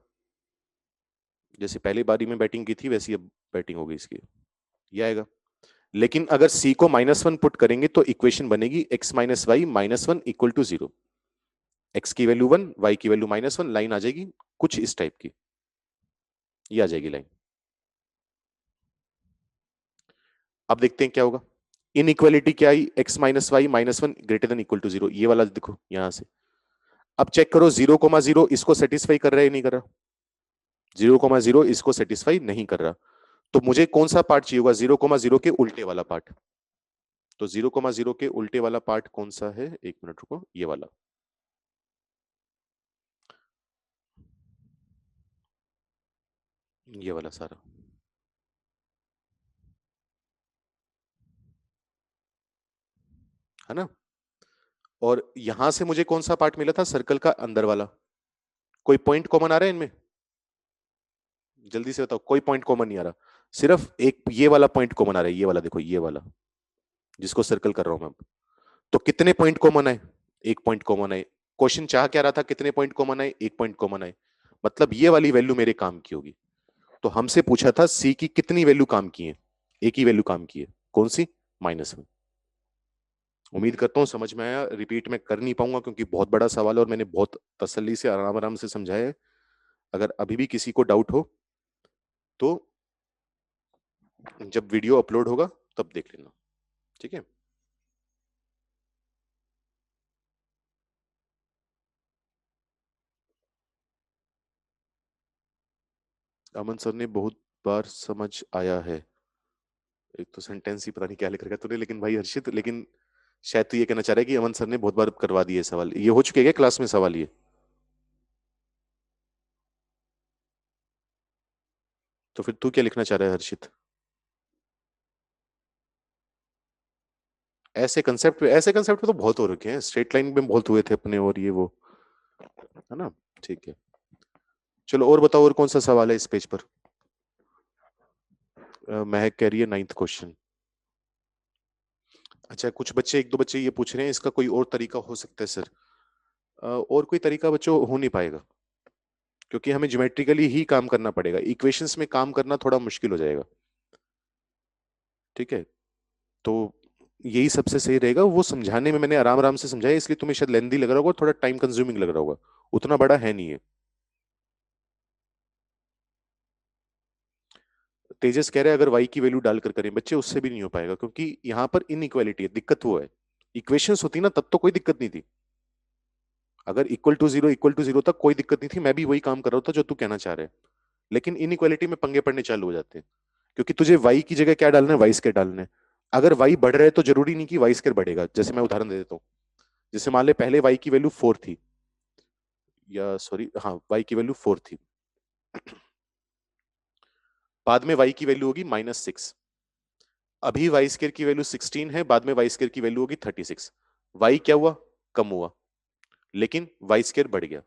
जैसे पहली बारी में बैटिंग की थी वैसी अब बैटिंग होगी इसकी, ये आएगा। लेकिन अगर C को -1 पुट करेंगे तो इक्वेशन बनेगी x-y -1 = 0। x की वैल्यू 1, y की वैल्यू -1, लाइन आ जाएगी कुछ इस टाइप की, ये आ जाएगी लाइन। अब देखते हैं क्या होगा। इनइक्वालिटी क्या आई, X minus Y minus one greater than equal to zero, ये वाला देखो यहां से। अब चेक करो 0,0 इसको सेटिस्फाई कर रहा है या नहीं कर रहा। 0,0 इसको सेटिस्फाई नहीं कर रहा। तो मुझे कौन सा पार्ट चाहिए होगा, 0,0 के उल्टे वाला पार्ट। तो 0,0 के उल्टे वाला पार्ट कौन सा है, एक मिनट रुको, ये वाला। ये वाला सारा, है ना। और यहां से मुझे कौन सा पार्ट मिला था, सर्कल का अंदर वाला। कोई पॉइंट कॉमन आ रहा है इनमें, जल्दी से बताओ, कोई पॉइंट कॉमन नहीं आ रहा। सिर्फ एक ये वाला पॉइंट कॉमन आ रहा है, ये वाला देखो, ये वाला जिसको सर्कल कर रहा हूं मैं अब। तो कितने पॉइंट कॉमन है, एक पॉइंट कॉमन है। क्वेश्चन चाह क्या रहा था, कितने पॉइंट कॉमन है, एक पॉइंट कॉमन है। मतलब ये वाली वैल्यू मेरे काम की होगी। तो हमसे पूछा था सी की कितनी वैल्यू काम की है, एक ही वैल्यू काम की है, कौन सी, -1। उम्मीद करता हूं समझ में आया। रिपीट में कर नहीं पाऊंगा क्योंकि बहुत बड़ा सवाल है और मैंने बहुत तसल्ली से आराम आराम से समझाया है। अगर अभी भी किसी को डाउट हो तो जब वीडियो अपलोड होगा तब देख लेना, ठीक है। अमन सर ने बहुत बार समझ आया है, एक तो सेंटेंस ही पता नहीं क्या लिख रखा तूने, लेकिन भाई हर्षित, लेकिन शायद तू ये कहना चाह रहा है कि अमन सर ने बहुत बार करवा दिए सवाल, ये हो चुके हैं क्या क्लास में सवाल ये। तो फिर तू क्या लिखना चाह रहा है हर्षित। ऐसे कंसेप्ट पे तो बहुत हो रखे हैं, स्ट्रेट लाइन में बहुत हुए थे अपने, और ये वो, है ना। ठीक है, चलो और बताओ, और कौन सा सवाल है इस पेज पर। महक कह रही है 9th क्वेश्चन। अच्छा, कुछ बच्चे, एक दो बच्चे ये पूछ रहे हैं इसका कोई और तरीका हो सकता है सर। और कोई तरीका बच्चों हो नहीं पाएगा, क्योंकि हमें ज्योमेट्रिकली ही काम करना पड़ेगा, इक्वेशंस में काम करना थोड़ा मुश्किल हो जाएगा। ठीक है, तो यही सबसे सही रहेगा, वो समझाने में मैंने आराम आराम से समझाया, इसलिए तुम्हें शायद लेंदी लग रहा होगा, थोड़ा टाइम कंज्यूमिंग लग रहा होगा, उतना बड़ा है नहीं है। तेजस कह रहे हैं अगर y की वैल्यू डालकर करें बच्चे, उससे भी नहीं हो पाएगा, क्योंकि यहाँ पर इनइक्वालिटी है, दिक्कत वो है। इक्वेशंस होती ना तब तो कोई दिक्कत नहीं थी, अगर इक्वल टू जीरो तक कोई दिक्कत नहीं थी, मैं भी वही काम कर रहा था जो तू कहना चाह रहे हैं। लेकिन इनइक्वालिटी में पंगे पड़ने चालू हो जाते हैं, क्योंकि तुझे y की जगह क्या डालना है, वाई स्क्वायर डालना है। अगर y बढ़ रहा है तो जरूरी नहीं कि वाई स्क्वायर बढ़ेगा, जैसे मैं उदाहरण दे देता हूँ। जैसे मान ले पहले y की वैल्यू 4 थी, या सॉरी हाँ, y की वैल्यू 4 थी, बाद में y की वैल्यू होगी -6। अभी वाई स्क्वायर की वैल्यू 16 है, बाद में वाई स्क्वायर की वैल्यू होगी 36। वाई क्या हुआ, कम हुआ, लेकिन वाई स्क्वायर बढ़ गया।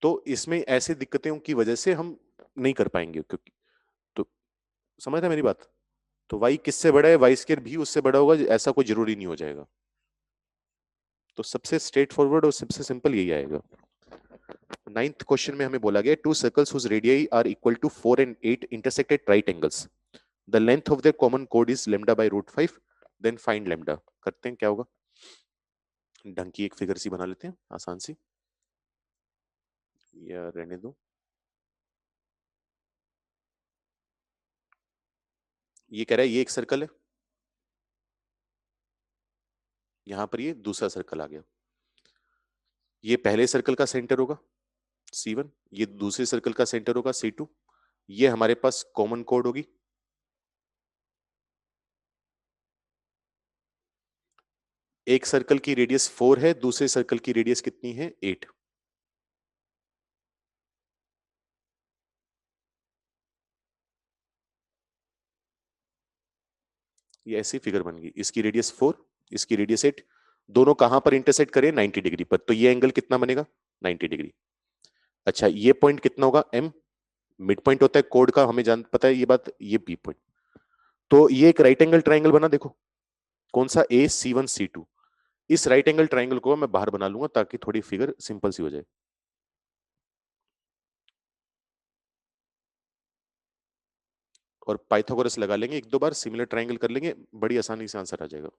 तो इसमें ऐसे दिक्कतों की वजह से हम नहीं कर पाएंगे, क्योंकि, तो समझ रहे हैं मेरी बात। तो वाई किससे बड़ा है, वाई स्क्वायर भी उससे बड़ा होगा, ऐसा कोई जरूरी नहीं हो जाएगा। तो सबसे स्ट्रेट फॉरवर्ड और सबसे सिंपल यही आएगा। 9th क्वेश्चन में हमें बोला गया two circles whose radii are equal to 4 and 8 intersect at right angles, the length of their common chord is lambda by √5, then find lambda। करते हैं क्या होगा, ढंग की एक फिगर सी बना लेते हैं आसान सी, या रहने दो। ये कह रहा है ये एक सर्कल है, यहां पर ये दूसरा सर्कल आ गया, ये पहले सर्कल का सेंटर होगा C1, ये दूसरे सर्कल का सेंटर होगा C2, ये हमारे पास कॉमन कोड होगी। एक सर्कल की रेडियस 4 है, दूसरे सर्कल की रेडियस कितनी है, 8। ये ऐसी फिगर बन गई, इसकी रेडियस 4, इसकी रेडियस 8, दोनों कहां पर इंटरसेक्ट करें, 90 डिग्री पर, तो ये एंगल कितना बनेगा, 90 डिग्री। अच्छा, ये पॉइंट कितना होगा, M, मिड पॉइंट होता है कोड का, हमें जान पता है ये बात, ये बी पॉइंट। तो ये एक राइट एंगल ट्राइंगल बना, देखो कौन सा, AC1C2। इस राइट एंगल ट्राइंगल को मैं बाहर बना लूंगा ताकि थोड़ी फिगर सिंपल सी हो जाए। और पाइथागोरस लगा लेंगे एक दो बार, सिमिलर ट्राइंगल कर लेंगे, बड़ी आसानी से आंसर आ जाएगा।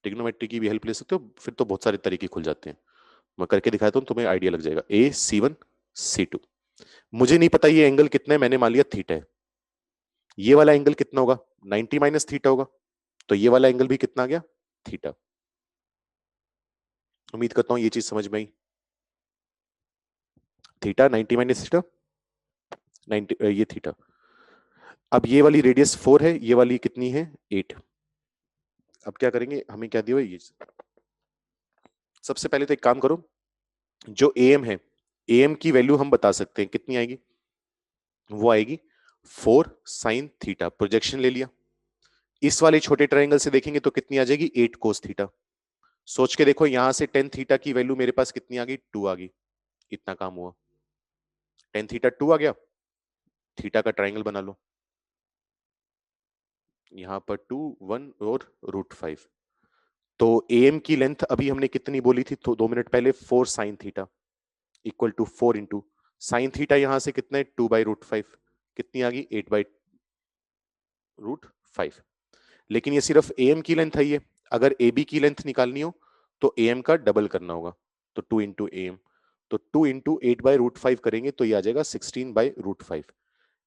ट्रिग्नोमेट्री की भी हेल्प ले सकते हो, फिर तो बहुत सारे तरीके खुल जाते हैं। मैं करके दिखाता हूँ, तुम्हें आइडिया लग जाएगा। AC1C2, मुझे नहीं पता ये एंगल कितना है, मैंने मान लिया थीटा है। ये वाला एंगल कितना होगा, 90 माइनस थीटा होगा, तो ये वाला एंगल भी कितना आ गया, थीटा। उम्मीद करता हूं ये चीज समझ में आई। थीटा 90 माइनस थीटा, 90 ये थीटा। अब ये वाली रेडियस 4 है, ये वाली कितनी है, 8। अब क्या करेंगे, हमें क्या दिया हुआ है ये, सबसे पहले तो एक काम करो, जो एम है, एम की वैल्यू हम बता सकते हैं कितनी आएगी, वो आएगी 4 साइन थीटा। प्रोजेक्शन ले लिया, इस वाले छोटे ट्रायंगल से देखेंगे तो कितनी आ जाएगी, 8 कोस थीटा। सोच के देखो, यहां से 10 थीटा की वैल्यू मेरे पास कितनी आ गई, 2 आ गई। इतना काम हुआ, 10 थीटा 2 आ गया। थीटा का ट्रायंगल बना लो, यहां पर 2 1 और √5। तो एम की लेंथ अभी हमने कितनी बोली थी, तो 2 मिनट पहले, 4 sine theta equal to 4 into sine theta, यहां से कितना है, 2/√5। कितनी आ गई, 8/√5। लेकिन ये सिर्फ एम की लेंथ है ये, अगर ए बी की लेंथ निकालनी हो तो एम का डबल करना होगा, तो 2 इंटू एम। तो 2 इंटू 8/√5 करेंगे तो ये आ जाएगा 16/√5।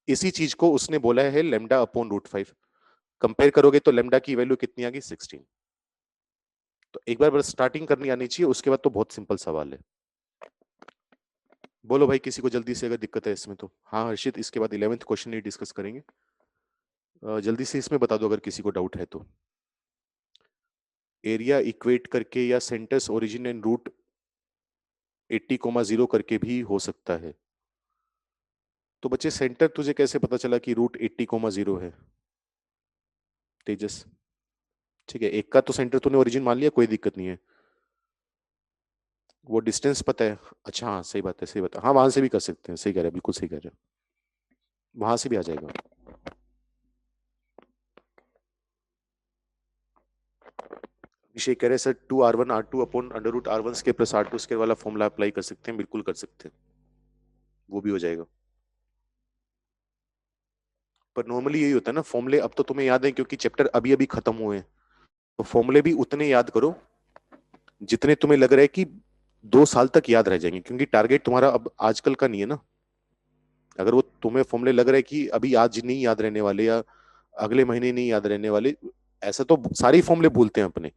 इसी चीज को उसने बोला है लेमडा अपॉन √5। कंपेयर करोगे तो लेमडा की वैल्यू कितनी आ गई, 16। तो एक बार बस स्टार्टिंग करनी आनी चाहिए, उसके बाद तो बहुत सिंपल सवाल है। बोलो भाई, किसी को जल्दी से अगर दिक्कत है इसमें तो। हाँ हर्षित, इसके बाद 11th क्वेश्चन ही डिस्कस करेंगे। जल्दी से इसमें बता दो अगर किसी को डाउट है तो। एरिया इक्वेट करके या सेंटर्स ओरिजिन एंड रूट 80,0 करके भी हो सकता है। तो बच्चे सेंटर तुझे कैसे पता चला कि √80,0 है, तेजस? ठीक है, एक का तो सेंटर तूने ओरिजिन मान लिया, कोई दिक्कत नहीं है। वो डिस्टेंस पता है, अच्छा हाँ सही बात है, सही बात है, हाँ वहां से भी कर सकते हैं, सही कह रहे हैं, बिल्कुल सही कह रहे हैं, वहां से भी आ जाएगा। अभिषेक कह रहे हैं sir 2R1 R2 upon √R1 square plus R2 square वाला फॉर्मूला अप्लाई कर सकते हैं, बिल्कुल कर सकते हैं, वो भी हो जाएगा। पर नॉर्मली यही होता है ना फॉर्मूले, अब तो तुम्हें याद है क्योंकि चैप्टर अभी अभी खत्म हुए हैं, तो फॉर्मूले भी उतने याद करो जितने तुम्हें लग रहा है कि 2 साल तक याद रह जाएंगे, क्योंकि टारगेट तुम्हारा अब आजकल का नहीं है ना। अगर वो तुम्हें फॉर्मूले लग रहा है कि अभी आज नहीं याद रहने वाले या अगले महीने नहीं याद रहने वाले, ऐसा तो सारे ही फॉर्मूले भूलते हैं अपने,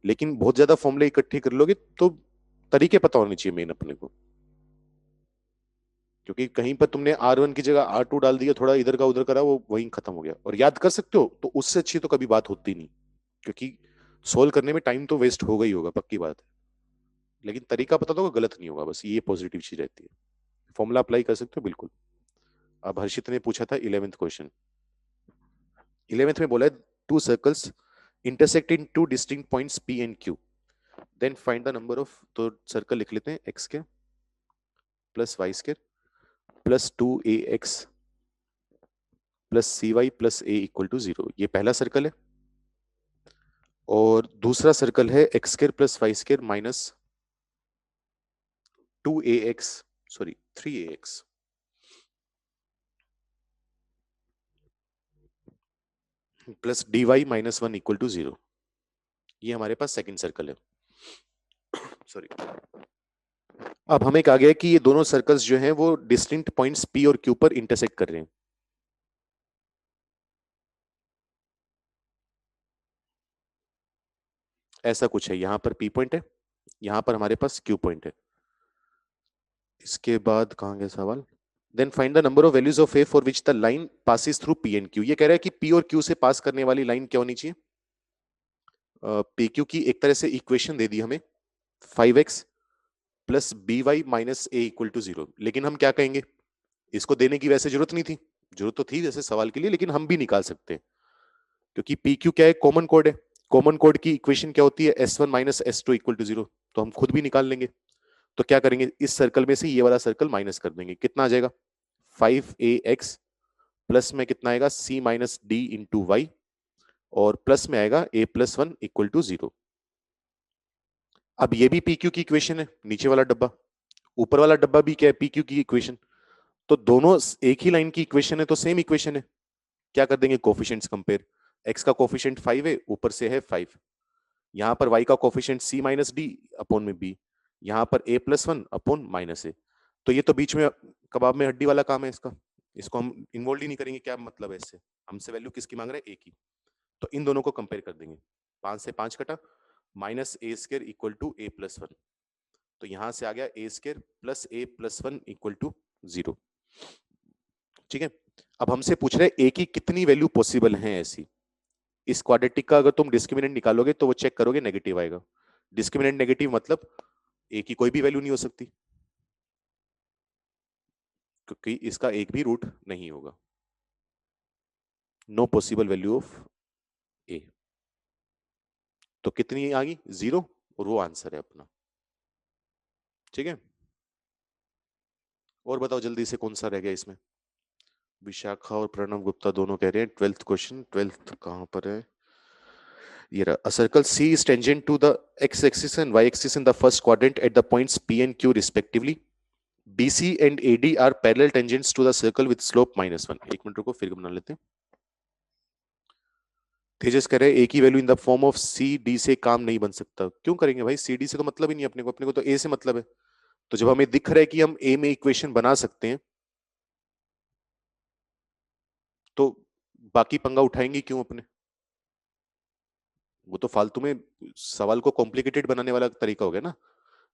लेकिन बहुत ज्यादा फॉर्मूले इकट्ठे कर लोगे तो तरीके पता होने चाहिए मेन अपने को। क्योंकि कहीं पर तुमने R1 की जगह R2 डाल दिया, थोड़ा इधर का उधर करा, वो वहीं खत्म हो गया। और याद कर सकते हो तो उससे अच्छी तो कभी बात होती नहीं, क्योंकि सोल्व करने में टाइम तो वेस्ट होगा ही होगा, पक्की बात है, लेकिन तरीका पता तो गलत नहीं होगा, बस ये पॉजिटिव चीज रहती है। फॉर्मूला अप्लाई कर सकते हो बिल्कुल। अब हर्षित ने पूछा था 11th क्वेश्चन। 11th में बोला है, two circles intersect in two distinct points P and Q, then find the number of, तो सर्कल लिख लेते हैं, x के plus Y square plus 2ax plus cy plus a equal to 0। ये पहला सर्कल है। और दूसरा सर्कल है x square plus Y square minus 2ax, sorry 3ax plus dy-1 equal to 0। ये हमारे पास सेकंड सर्कल है। सॉरी। अब हमें कहा गया है कि ये दोनों सर्कल्स जो हैं वो डिस्टिंक्ट पॉइंट्स P और Q पर इंटरसेक्ट कर रहे हैं। ऐसा कुछ है, यहां पर P पॉइंट है, यहां पर हमारे पास Q पॉइंट है। इसके बाद कहाँ गया सवाल, then find the number of values of a for which the line passes through P and Q। ये कह रहा है कि P और Q से पास करने वाली लाइन क्या होनी चाहिए। PQ की एक तरह से इक्वेशन दे दी हमें, 5x plus by-a equal to 0। लेकिन हम क्या कहेंगे, इसको देने की वैसे जरूरत नहीं थी, जरूरत तो थी वैसे सवाल के लिए, लेकिन हम भी निकाल सकते हैं, क्योंकि PQ क्या है, कॉमन कोड है। कॉमन कोड की इक्वेशन क्या होती है, S1 minus S2 equal to 0। तो हम खुद भी निकाल लेंगे। तो क्या करेंगे, इस सर्कल में से ये वाला सर्कल माइनस कर देंगे, कितना आ जाएगा, 5ax प्लस में कितना आएगा, c minus d into y, और प्लस में आएगा a+1 इक्वल टू 0। अब ये भी PQ की इक्वेशन है, नीचे वाला डब्बा, ऊपर वाला डब्बा भी क्या है, PQ की इक्वेशन। तो दोनों एक ही लाइन की इक्वेशन है, तो सेम इक्वेशन है। क्या कर देंगे, कोफिशिएंट्स कंपेयर, x का कोफिशिएंट 5 है, ऊपर से है 5, यहाँ पर y का coefficient c minus D upon में b, यहाँ पर a+1 अपॉन माइनस ए। तो ये तो बीच में कबाब में हड्डी वाला काम है इसका, इसको हम इन्वॉल्व ही नहीं करेंगे, क्या मतलब है इससे, हमसे वैल्यू किसकी मांग रहे हैं, ए की। तो इन दोनों को कंपेयर कर देंगे, 5 से 5 कटा, minus A square equal to A plus one. तो यहां से आ गया A square plus A plus one equal to 0। ठीक है, अब हमसे पूछ रहे हैं ए की कितनी वैल्यू पॉसिबल है ऐसी। इस क्वाड्रेटिक का अगर तुम डिस्क्रिमिनेंट निकालोगे तो वो चेक करोगे नेगेटिव आएगा। डिस्क्रिमिनेंट नेगेटिव मतलब ए की कोई भी वैल्यू नहीं हो सकती, क्योंकि इसका एक भी रूट नहीं होगा। नो पॉसिबल वैल्यू ऑफ ए। तो कितनी आ गई, 0, और वो आंसर है अपना। ठीक है, और बताओ जल्दी से कौन सा रह गया इसमें। विशाखा और प्रणव गुप्ता दोनों कह रहे हैं 12th क्वेश्चन, 12th कहां पर है, ये रहा। A circle C is tangent to the x-axis and y-axis in the first quadrant at the points P and Q respectively. BC and AD are parallel tangents to the circle with slope -1। एक मिनट रुको, फिर बना लेते हैं। तेजस कह रहे हैं ए की value in the form of c d से काम नहीं बन सकता। क्यों करेंगे भाई, सी डी से तो मतलब ही नहीं अपने को, अपने को तो ए से मतलब है। तो जब हमें दिख रहा है कि हम ए में इक्वेशन बना सकते हैं, तो बाकी पंगा उठाएंगे क्यों अपने। वो तो फालतू में सवाल को कॉम्प्लिकेटेड बनाने वाला तरीका हो गया ना।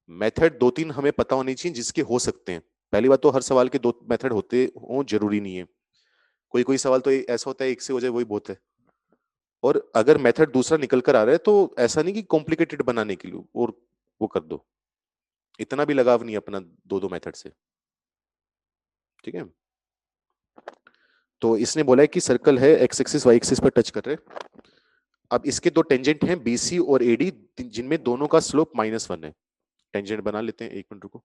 मेथड 2-3 हमें पता होनी चाहिए जिसके हो सकते हैं। पहली बात तो हर सवाल के 2 मेथड होते हो जरूरी नहीं है, कोई कोई सवाल तो ऐसा होता है एक से हो जाए वही बहुत है। और अगर मेथड दूसरा निकल कर आ रहा है तो ऐसा नहीं कि कॉम्प्लिकेटेड बनाने के लिए और वो कर दो, इतना भी लगाव नहीं अपना दो दो मेथड से। ठीक है, तो इसने बोला है कि सर्कल है, एक्स एक्सिस वाई एक्सिस पर टच कर रहे हैं। अब इसके दो टेंजेंट हैं बीसी और एडी, जिनमें दोनों का स्लोप -1 है। टेंजेंट बना लेते हैं, एक मिनट रुको।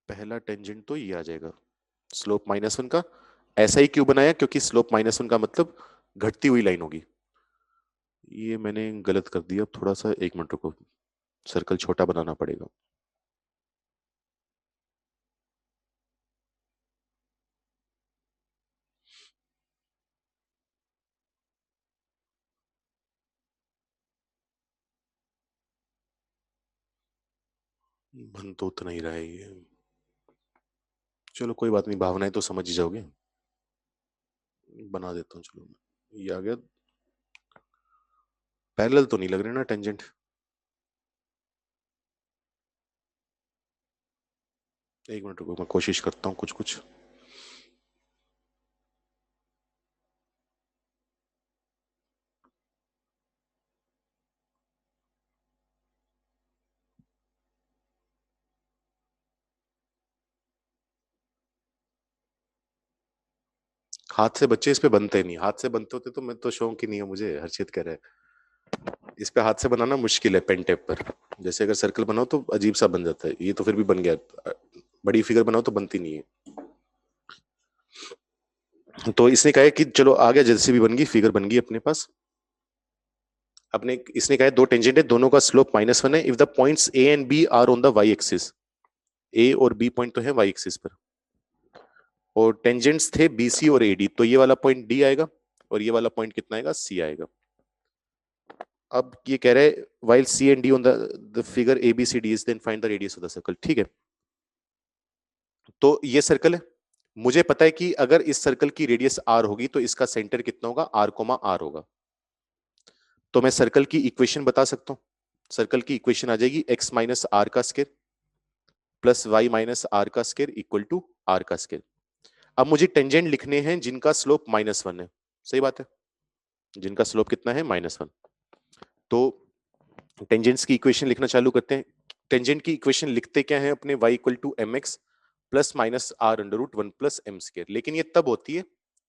पहला टेंजेंट तो ये आ जाएगा स्लोप -1 का। ऐसा ही क्यों बनाया, क्योंकि स्लोप -1 का मतलब घटती हुई लाइन होगी। ये मैंने गलत कर दिया थोड़ा सा, एक मिनट रुको, सर्कल छोटा बनाना पड़ेगा। बन तो उतना ही रहा है ये, चलो कोई बात नहीं, भावनाएं तो समझ ही जाओगे। बना देता हूँ, चलो ये आ गया। पैरेलल तो नहीं लग रहे ना टेंजेंट। एक मिनट रुको, मैं कोशिश करता हूँ कुछ कुछ। हाथ से बच्चे इस पे बनते नहीं, हाथ से बनते होते तो मैं तो शौक ही नहीं है मुझे, हर्षित कह रहा है। इस पे हाथ से बनाना मुश्किल है पेन टेप पर। जैसे अगर सर्कल बनाओ तो अजीब सा बन जाता है, ये तो फिर भी बन गया। बड़ी फिगर बनाओ तो बनती नहीं है। तो इसने कहा है कि चलो आ गया, जैसे भी बन गई फिगर बन गई अपने पास। अपने इसने कहा है दो टेंजेंट है, दोनों का स्लोप -1 है, if the points A and B are on the Y axis. A और बी पॉइंट तो है वाई एक्सिस पर, और टेंजेंट्स थे बीसी और एडी, तो ये वाला पॉइंट डी आएगा और ये वाला पॉइंट कितना आएगा, सी आएगा। अब ये कह रहे हैं while C and D on the figure ABCD is then find the radius of the circle। ठीक है, तो ये सर्कल है, मुझे पता है कि अगर इस सर्कल की रेडियस r होगी तो इसका सेंटर कितना होगा, r, होगा। तो मैं सर्कल की इक्वेशन बता सकता हूं। सर्कल की इक्वेशन आ जाएगी x माइनस आर का square plus y minus r का स्केयर इक्वल टू आर का स्केयर। अब मुझे टेंजेंट लिखने हैं जिनका स्लोप -1 है। सही बात है, जिनका स्लोप कितना है, -1। तो टेंजेंट्स की इक्वेशन लिखना चालू करते हैं। टेंजेंट की इक्वेशन लिखते क्या है अपने, y इक्वल टू m x plus minus r under root 1 plus m square. लेकिन ये तब होती है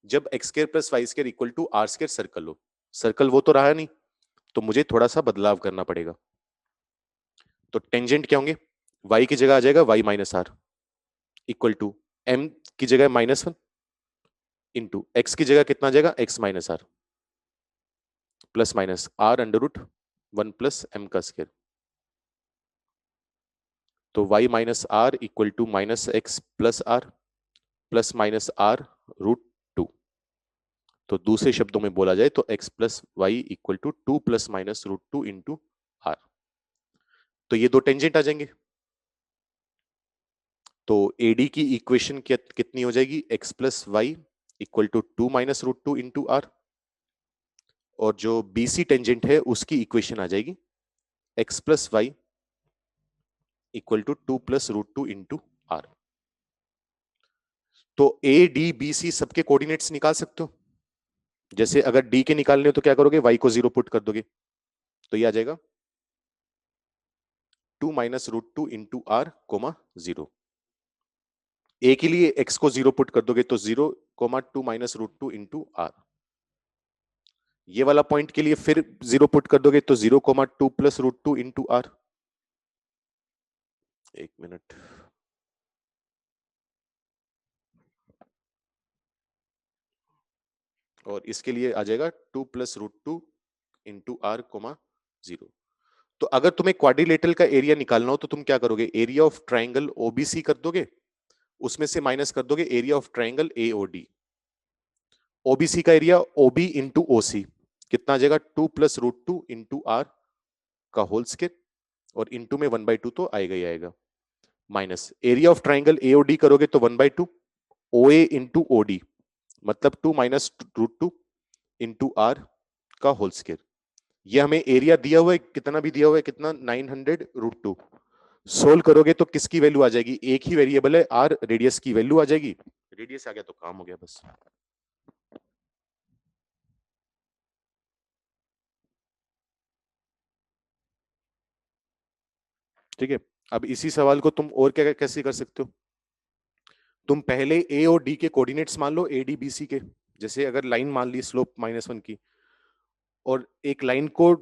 जब x square plus y square equal to r square circle हो। सर्कल वो तो रहा नहीं, तो मुझे थोड़ा सा बदलाव करना पड़ेगा। तो टेंजेंट क्या होंगे, y की जगह आ जाएगा y minus r equal to m की जगह -1 इंटू एक्स की जगह कितना आ जाएगा, x minus r plus minus r under root 1 plus m का स्केयर। तो y minus r equal to -x plus r plus minus r root 2। तो दूसरे शब्दों में बोला जाए तो x plus y equal to 2 plus minus root 2 into r. तो ये दो टेंजेंट आ जाएंगे। तो AD की इक्वेशन कितनी हो जाएगी, x plus y equal to 2 - √2 into r, और जो BC टेंजेंट है उसकी इक्वेशन आ जाएगी x plus y equal to 2 + √2 into r. तो ADBC सबके कोऑर्डिनेट्स निकाल सकते हो। जैसे अगर D के निकालने हो तो क्या करोगे, y को 0 पुट कर दोगे, तो ये आ जाएगा 2 - √2 इंटू आर कोमा 0। ए के लिए x को 0 पुट कर दोगे तो 0 कोमा 2 - √2 इंटू आर। ये वाला पॉइंट के लिए फिर 0 पुट कर दोगे तो 0 कोमा 2 + √2 इंटू आर। एक मिनट, और इसके लिए आ जाएगा 2 + √2 इंटू आर कोमा 0। तो अगर तुम्हें क्वाड्रिलेटरल का एरिया निकालना हो तो तुम क्या करोगे, एरिया ऑफ ट्राइंगल ओबीसी कर दोगे, उसमें से माइनस कर दोगे area of triangle AOD. OBC का एरिया ओबी इंटू ओसी कितना आ जाएगा, 2 + √2 इंटू आर का होल स्क्वायर, और इंटू में 1/2 तो आएगा ही आएगा, minus area of triangle AOD करोगे तो 1/2 ओए इंटू ओडी, मतलब 2 - √2 इंटू आर का होल स्क्वायर। ये हमें एरिया दिया हुआ है, कितना भी दिया हुआ है, कितना 900√2। सोल्व करोगे तो किसकी वैल्यू आ जाएगी, एक ही वेरिएबल है आर, रेडियस की वैल्यू आ जाएगी। रेडियस आ गया तो काम हो गया बस। ठीक है, अब इसी सवाल को तुम और क्या कैसे कर सकते हो, तुम पहले ए और डी के कोऑर्डिनेट्स मान लो, ए डी बी सी के। जैसे अगर लाइन मान ली स्लोप -1 की, और एक लाइन को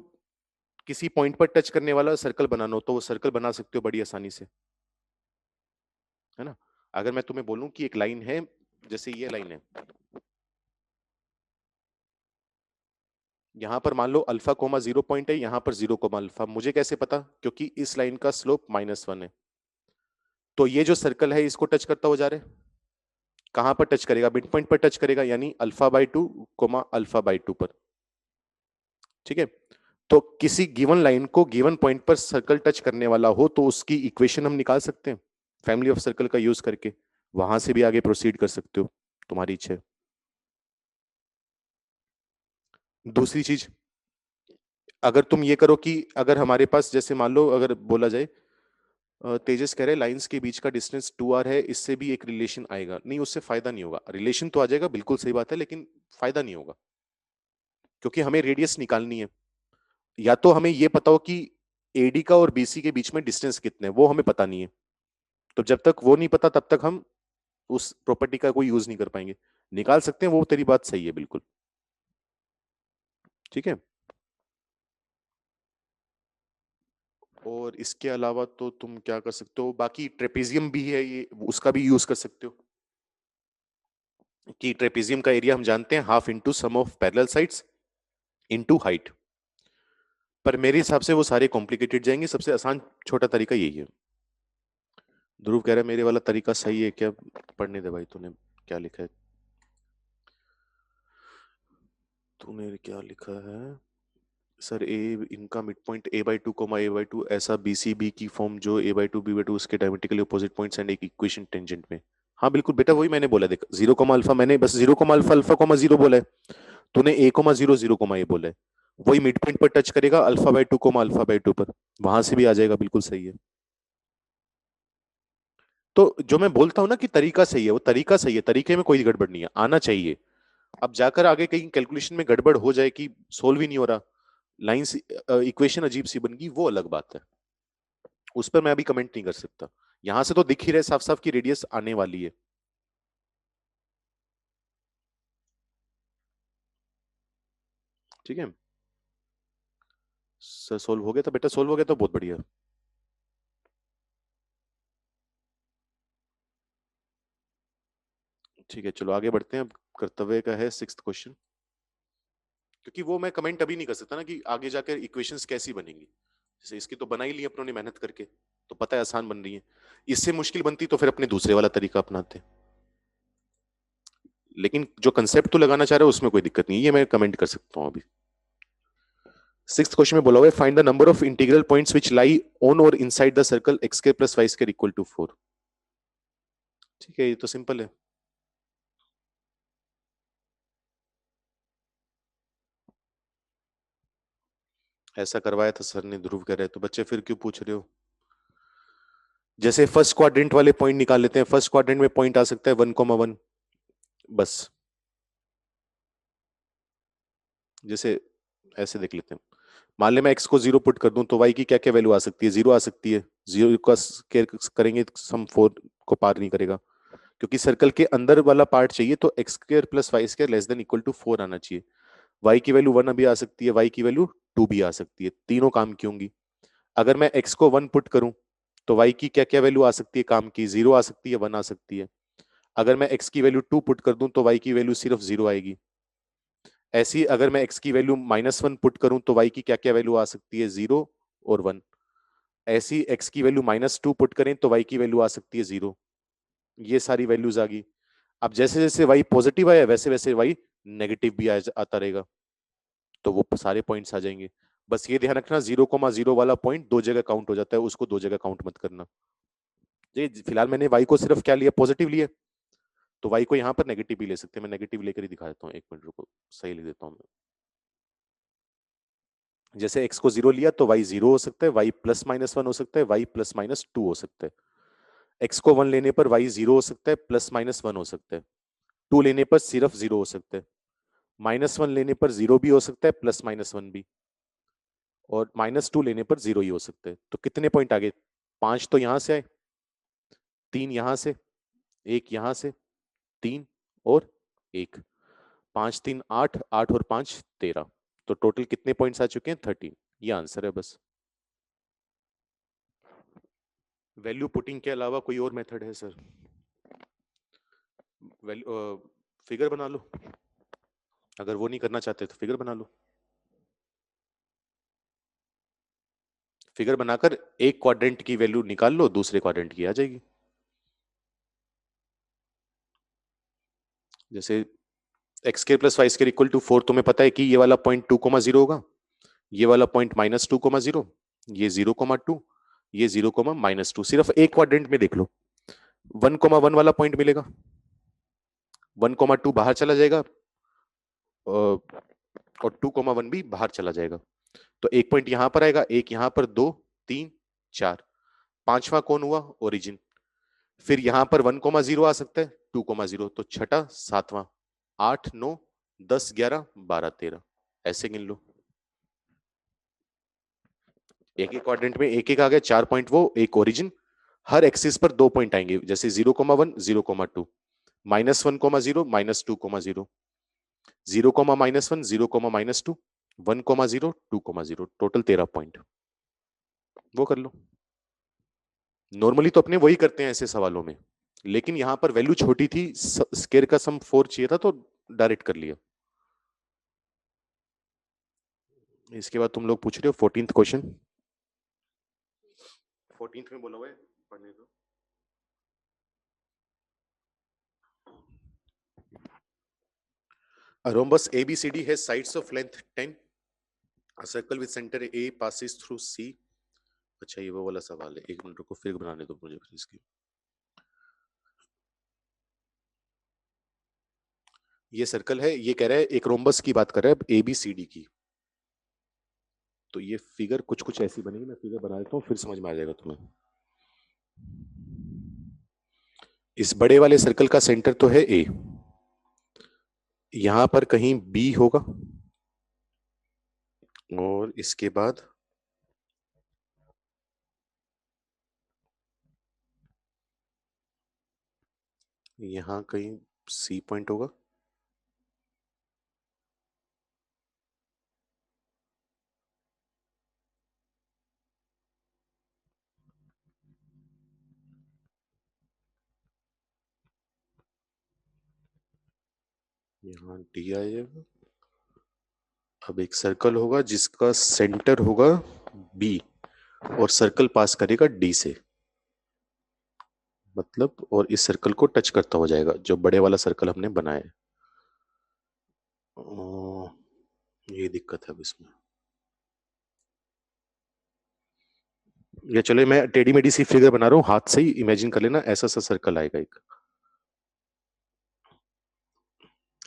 किसी पॉइंट पर टच करने वाला सर्कल बनाना हो तो वो सर्कल बना सकते हो बड़ी आसानी से, है ना। अगर मैं तुम्हें बोलूं कि एक लाइन है, जैसे ये लाइन है, यहां पर मान लो अल्फा कोमा 0 पॉइंट है, यहां पर 0 कोमा अल्फा, मुझे कैसे पता, क्योंकि इस लाइन का स्लोप -1 है। तो ये जो सर्कल है इसको टच करता हुआ जा रहा है, कहां पर टच करेगा, मिड पॉइंट पर टच करेगा, यानी अल्फा/2 कोमा अल्फा/2 पर। ठीक है, तो किसी गिवन लाइन को गिवन पॉइंट पर सर्कल टच करने वाला हो तो उसकी इक्वेशन हम निकाल सकते हैं फैमिली ऑफ सर्कल का यूज करके, वहां से भी आगे प्रोसीड कर सकते हो, तुम्हारी इच्छा है। दूसरी चीज, अगर तुम ये करो कि अगर हमारे पास, जैसे मान लो अगर बोला जाए, तेजस कह रहे लाइंस के बीच का डिस्टेंस 2r है, इससे भी एक रिलेशन आएगा, नहीं उससे फायदा नहीं होगा, रिलेशन तो आ जाएगा बिल्कुल सही बात है, लेकिन फायदा नहीं होगा, क्योंकि हमें रेडियस निकालनी है। या तो हमें ये पता हो कि एडी का और बीसी के बीच में डिस्टेंस कितने हैं, वो हमें पता नहीं है, तो जब तक वो नहीं पता तब तक हम उस प्रॉपर्टी का कोई यूज नहीं कर पाएंगे। निकाल सकते हैं, वो तेरी बात सही है बिल्कुल। ठीक है, और इसके अलावा तो तुम क्या कर सकते हो, बाकी ट्रेपेजियम भी है ये, उसका भी यूज कर सकते हो, कि ट्रेपेजियम का एरिया हम जानते हैं half into sum of parallel sides into height. पर मेरे हिसाब से वो सारे कॉम्प्लिकेटेड जाएंगे, सबसे आसान छोटा तरीका यही है। ध्रुव कह रहा है मेरे वाला तरीका सही है क्या, पढ़ने दे भाई, तूने क्या लिखा है, तूने क्या लिखा है। सर ए, इनका मिड पॉइंट a/2 a/2 ऐसा BCB की फॉर्म जो a/2 b/2 उसके डायमेट्रिकली अपोजिट पॉइंट्स एंड एक इक्वेशन टेंजेंट में। हाँ बिल्कुल बेटा, वही मैंने बोला, देख 0 अल्फा, मैंने बस 0 अल्फा अल्फा 0 बोला है, तूने a 0 0 a बोला है, वही मिड पॉइंट पर टच करेगा अल्फा/2 अल्फा/2 पर, वहां से भी आ जाएगा, बिल्कुल सही है। तो जो मैं बोलता हूँ ना कि तरीका सही है, वो तरीका सही है, तरीके में कोई गड़बड़ नहीं है, आना चाहिए। अब जाकर आगे कहीं कैलकुलेशन में गड़बड़ हो जाए कि सोल्व ही नहीं हो रहा, लाइंस इक्वेशन अजीब सी बन गई, वो अलग बात है, उस पर मैं अभी कमेंट नहीं कर सकता। यहां से तो दिख ही रहे साफ साफ की रेडियस आने वाली है। ठीक है सर, सोल्व हो गया था बेटा, सोल्व हो गया तो बहुत बढ़िया। ठीक है चलो आगे बढ़ते हैं, अब कर्तव्य का है 6th क्वेश्चन, क्योंकि वो मैं कमेंट अभी नहीं कर सकता ना कि आगे जाकर इक्वेशंस कैसी बनेंगी, जैसे इसकी तो बना ही ली अपनों ने मेहनत करके, तो पता है आसान बन रही है, इससे मुश्किल बनती तो फिर अपने दूसरे वाला तरीका अपनाते। लेकिन जो कंसेप्ट तो लगाना चाह रहे हो उसमें कोई दिक्कत नहीं है, ये मैं कमेंट कर सकता हूँ अभी। 6th क्वेश्चन में बोला हुआ है find the number of integral points which lie on or inside the circle x² + y² = 4। ठीक है, ये तो सिंपल है। ऐसा करवाया था सर ने, ध्रुव कह रहे, तो बच्चे फिर क्यों पूछ रहे हो? जैसे फर्स्ट क्वाड्रेंट वाले पॉइंट निकाल लेते हैं। फर्स्ट क्वाड्रेंट में पॉइंट आ सकता है 1,1, बस। जैसे ऐसे देख लेते हैं। मान ले मैं x को 0 पुट कर दूं तो y की क्या क्या वैल्यू आ सकती है? 0 आ सकती है। 0 का स्केयर करेंगे सम 4 को पार नहीं करेगा, क्योंकि सर्कल के अंदर वाला पार्ट चाहिए, तो x square plus Y square less than equal to 4 आना चाहिए। y की वैल्यू 1 अभी आ सकती है, y की वैल्यू 2 भी आ सकती है, तीनों काम की होंगी। अगर मैं x को 1 पुट करूं तो y की क्या क्या वैल्यू आ सकती है काम की? 0 आ सकती है, 1 आ सकती है। अगर मैं x की वैल्यू 2 पुट कर दूं तो y की वैल्यू सिर्फ 0 आएगी। ऐसी अगर मैं x की वैल्यू -1 पुट करूं तो y की क्या क्या वैल्यू आ सकती है? 0 और 1। ऐसी x की वैल्यू -2 पुट करें तो y की वैल्यू आ सकती है 0। ये सारी वैल्यूज आ गई। अब जैसे जैसे y पॉजिटिव आया वैसे वैसे y नेगेटिव भी आता रहेगा, तो वो सारे पॉइंट्स आ जाएंगे। बस ये ध्यान रखना, 0,0 वाला पॉइंट दो जगह काउंट हो जाता है, उसको दो जगह काउंट मत करना। ये फिलहाल मैंने y को सिर्फ क्या लिया? पॉजिटिव लिया, तो y को यहाँ पर नेगेटिव भी ले सकते हैं। मैं नेगेटिव लेकर ही दिखा देता हूँ, एक मिनट रुको, सही लिख देता हूँ मैं। जैसे x को 0 लिया तो y 0 हो सकता है, y +-1 हो सकता है, y +-2 हो सकता है। x को 1 लेने पर y 0 हो सकता है, +-1 हो सकता है। 2 लेने पर सिर्फ 0 हो सकता है। -1 लेने पर 0 भी हो सकता है, +-1 भी। और -2 लेने पर 0 ही हो सकता है। तो कितने पॉइंट आ गए? 5 तो यहां से आए, 3 यहां से, एक यहां से, 3 और 1। 5 3 8, 8 और 5 13। तो टोटल कितने पॉइंट्स आ चुके हैं? 13। ये आंसर है बस। वैल्यू पुटिंग के अलावा कोई और मेथड है सर? वैल्यू फिगर बना लो, अगर वो नहीं करना चाहते तो फिगर बना लो। फिगर बनाकर एक क्वाड्रेंट की वैल्यू निकाल लो, दूसरे क्वाड्रेंट की आ जाएगी। जैसे x square plus Y square equal to 4, तुम्हें पता है कि ये वाला पॉइंट 2,0 होगा, ये वाला पॉइंट -2,0, ये 0,2, ये 0,-2। सिर्फ एक क्वाड्रेंट में देख लो, 1,1 वाला पॉइंट मिलेगा, 1,2 बाहर चला जाएगा, और 2,1 भी बाहर चला जाएगा। तो एक पॉइंट यहां पर आएगा, एक यहां पर, 2 3 4, पांचवा कौन हुआ? ओरिजिन। फिर यहां पर 1,0 आ सकता है, 2,0, तो छठा, सातवां, 8 9 10 11 12 13, ऐसे गिन लो। एक एक क्वाड्रेंट में एक एक आ गया, 4 पॉइंट वो, एक ओरिजिन। हर एक्सिस पर 2 पॉइंट आएंगे, जैसे 0,1 0,2, -1,0 -2,0, 0,-1 0,-2, 1,0 2,0, टोटल 13 पॉइंट। वो कर लो। नॉर्मली तो अपने वही करते हैं ऐसे सवालों में, लेकिन यहां पर वैल्यू छोटी थी, स्केयर का सम 4 चाहिए था, तो डायरेक्ट कर लिया। इसके बाद तुम लोग पूछ रहे हो 14th क्वेश्चन। 14th में बोला हुआ है, पढ़ने दो। A rhombus ABCD has sides of length 10. A circle with center A passes through C. अच्छा, ये वो वाला सवाल है, एक मिनट रुको, फिर बनाने दो मुझे फिर इसकी। ये सर्कल है, ये कह रहा है एक रोम्बस की बात कर रहा है, ABCD की। तो ये फिगर कुछ कुछ ऐसी बनेगी, मैं फिगर बना देता हूँ, फिर समझ में आ जाएगा तुम्हें। इस बड़े वाले सर्कल का सेंटर तो है A, यहां पर कहीं B होगा, और इसके बाद यहां कहीं C पॉइंट होगा, यहाँ D आ जाएगा। अब एक सर्कल होगा जिसका सेंटर होगा B, और सर्कल पास करेगा D से, मतलब, और इस सर्कल को टच करता हो जाएगा, जो बड़े वाला सर्कल हमने बनाया है। ये दिक्कत है अब इसमें। या चलो मैं टेढ़ी मेढ़ी सी फिगर बना रहा हूँ, हाथ से ही इमेजिन कर लेना, ऐसा सा सर्कल आएगा एक।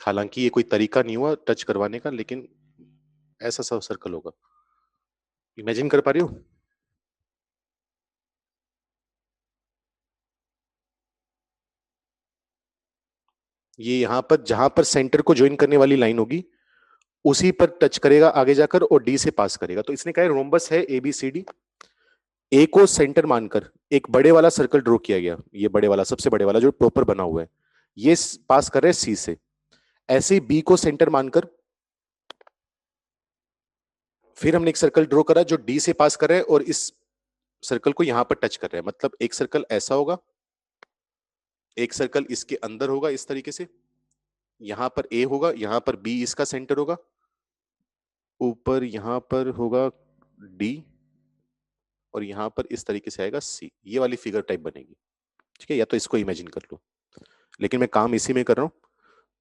हालांकि ये कोई तरीका नहीं हुआ टच करवाने का, लेकिन ऐसा सा सर्कल होगा। इमेजिन कर पा रही हो? ये यहाँ पर जहां पर सेंटर को ज्वाइन करने वाली लाइन होगी उसी पर टच करेगा आगे जाकर और डी से पास करेगा। तो इसने कहा रोम्बस है ए बी सी डी। ए को सेंटर मानकर एक बड़े वाला सर्कल ड्रॉ किया गया, ये बड़े वाला, सबसे बड़े वाला जो प्रॉपर बना हुआ है, ये पास कर रहे हैं सी से। ऐसे ही बी को सेंटर मानकर फिर हमने एक सर्कल ड्रॉ करा जो डी से पास कर रहा है और इस सर्कल को यहां पर टच कर रहा है। मतलब एक सर्कल ऐसा होगा, एक सर्कल इसके अंदर होगा इस तरीके से, यहां पर ए होगा, यहां पर बी इसका सेंटर होगा, ऊपर यहां पर होगा डी, और यहां पर इस तरीके से आएगा सी। ये वाली फिगर टाइप बनेगी। ठीक है, या तो इसको इमेजिन कर लो, लेकिन मैं काम इसी में कर रहा हूं।